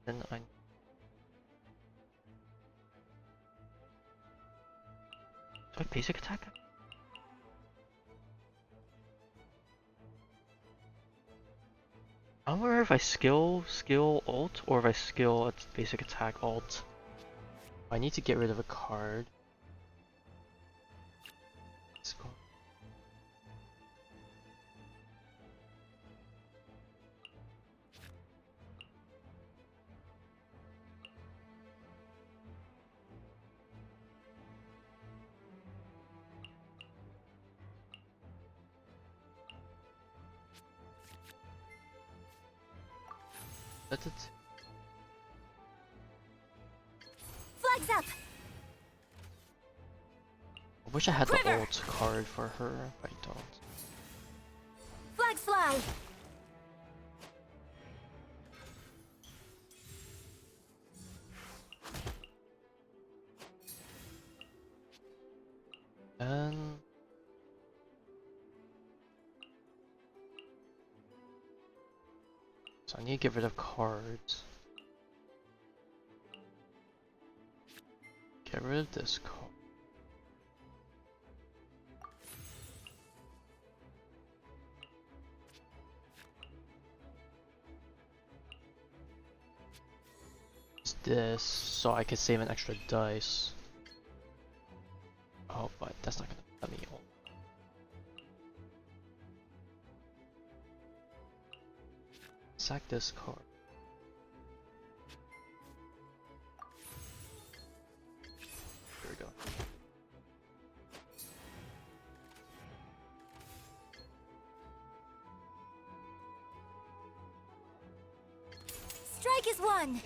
Then I. Do I basic attack? I wonder if I skill ult or if I skill basic attack ult. I need to get rid of a card. Let's go. That's it. Flags up. I wish I had the ult card for her, but I don't. Flags fly. And so I need to get rid of cards. Get rid of this card. This so I can save an extra dice. Oh, but that's not gonna let me ult. Sack this card. Here we go. Strike is one.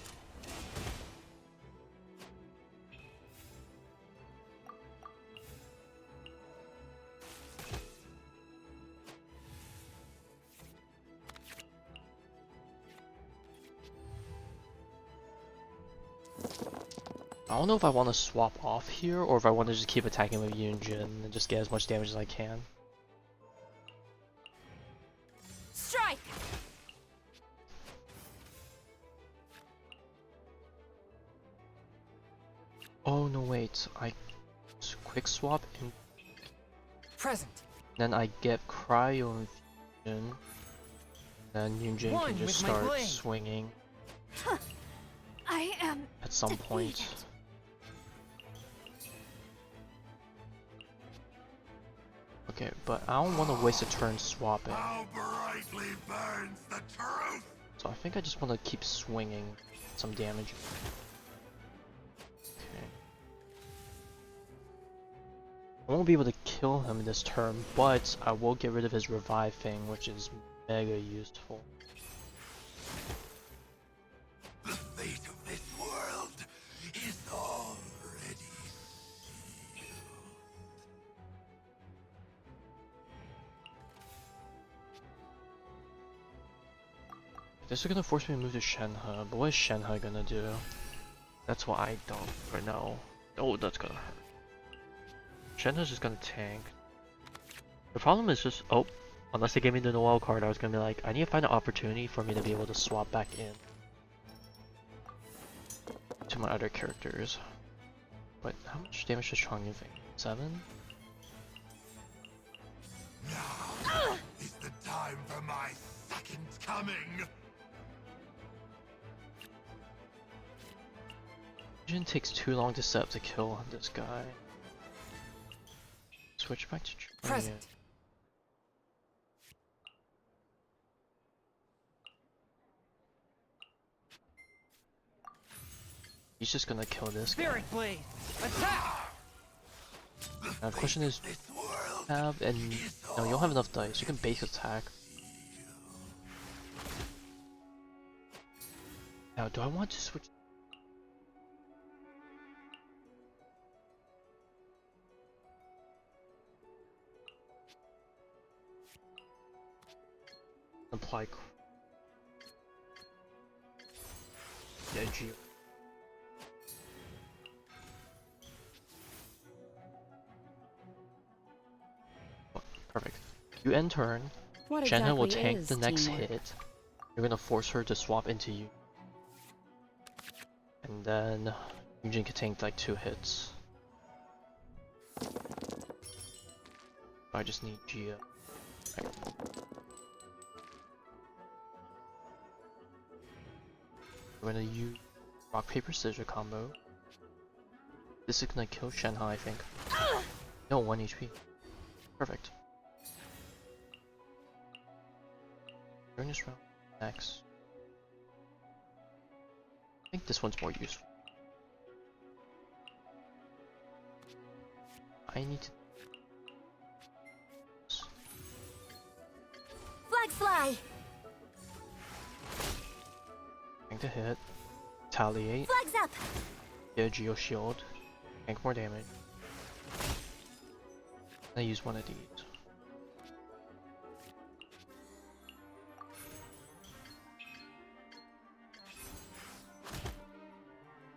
I don't know if I want to swap off here or if I want to just keep attacking with Yoon Jin and just get as much damage as I can. Strike. Oh no, wait, I quick swap and Present. then I get Cryo Infusion. Then Yoon Jin can just start swinging I am at some point. Okay, but I don't want to waste a turn swapping. How brightly burns the truth! So I think I just want to keep swinging some damage. Okay. I won't be able to kill him this turn, but I will get rid of his revive thing, which is mega useful. The fate of this world is already sealed. This is gonna force me to move to Shenhe, but what is Shenhe gonna do? That's what I don't know. Oh, that's gonna hurt. Shenhe's just gonna tank. The problem is just, oh, unless they gave me the Noel card, I was gonna be like, I need to find an opportunity for me to be able to swap back in to my other characters. But how much damage does Chong do? 7? Now is the time for my second coming. It takes too long to set up to kill this guy. Switch back to Present. He's just gonna kill this guy. Spirit Blade, attack! Now the question is, have and no, you don't have enough dice. You can base attack. Now, do I want to switch? Apply. Yeah, G. Perfect. You end turn. What Shenhe will exactly tank is the next teamwork? hit. You're gonna force her to swap into you. And then Yujin can tank like 2 hits. I just need Gia. Okay. We're gonna use rock paper scissors combo. This is gonna kill Shenhe, I think. No, 1 HP. Perfect. During this round, next. I think this one's more useful. I need to. Flag fly! Tank to hit. Retaliate. Flags up! Get a Geo Shield. Tank more damage. I use one of these.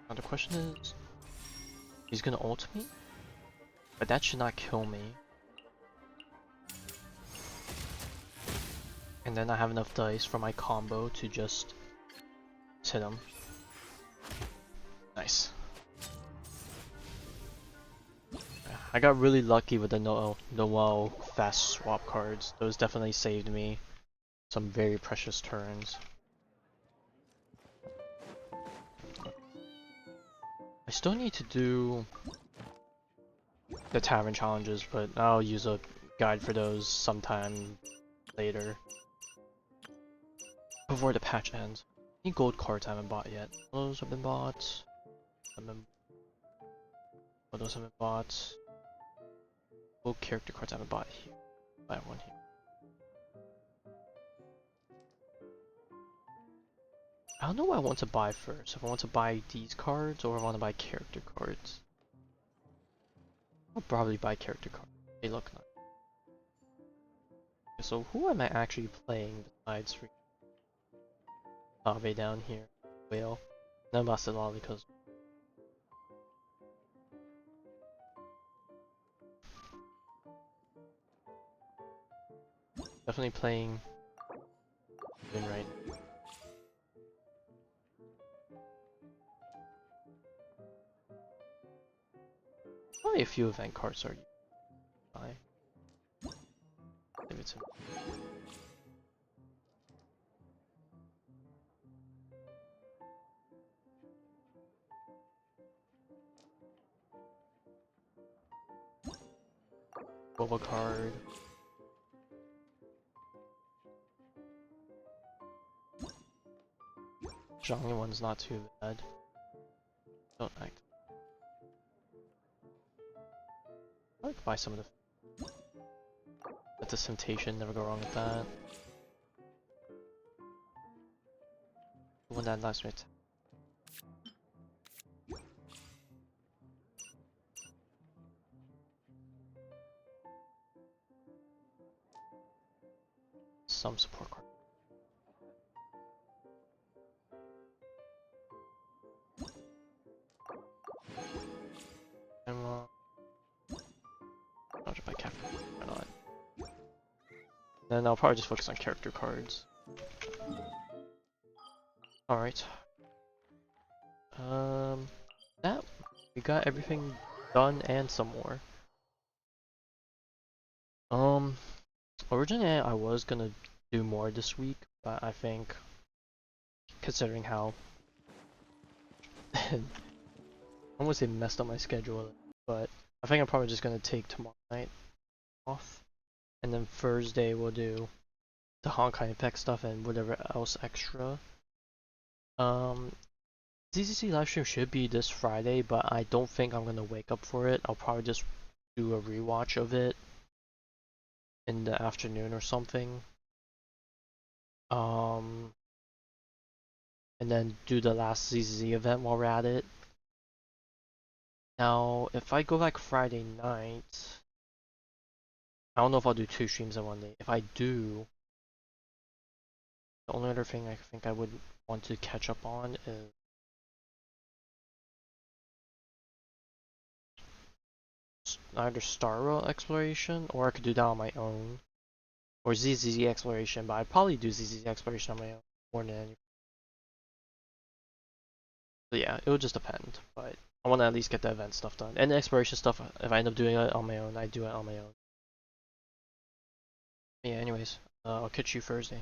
Now the question is, he's gonna ult me, but that should not kill me. And then I have enough dice for my combo to just hit him. Nice. I got really lucky with the Noel fast swap cards. Those definitely saved me some very precious turns. I still need to do the tavern challenges, but I'll use a guide for those sometime later. Before the patch ends. Any gold cards I haven't bought yet. Those have been bought. Those have been bought. Gold character cards I haven't bought here. Buy one here. I don't know what I want to buy first. If I want to buy these cards or I want to buy character cards. I'll probably buy character cards. They look nice. Okay, so who am I actually playing besides Ave down here? Whale. No Bastilali because definitely playing in right. Only a few event cards are buy. Give it to me. Boba card. Zhongli one's not too bad. Don't act. I could buy some of the. That's a temptation. Never go wrong with that. One that last minute. Some support card. And I'll just buy captain. Why not? Then I'll probably just focus on character cards. Alright. That we got everything done and some more. Originally I was gonna do more this week, but I think considering how I almost say messed up my schedule, but I think I'm probably just gonna take tomorrow night off, and then Thursday we'll do the Honkai Impact stuff and whatever else extra. ZZC livestream should be this Friday, but I don't think I'm gonna wake up for it. I'll probably just do a rewatch of it in the afternoon or something. And then do the last ZZZ event while we're at it. Now, if I go like Friday night, I don't know if I'll do 2 streams in one day. If I do, the only other thing I think I would want to catch up on is either Star World exploration, or I could do that on my own, or ZZZ exploration, but I'd probably do ZZZ exploration on my own more than anything. So yeah, it would just depend, but I want to at least get the event stuff done. And the exploration stuff, if I end up doing it on my own, I do it on my own. Yeah, anyways, I'll catch you Thursday.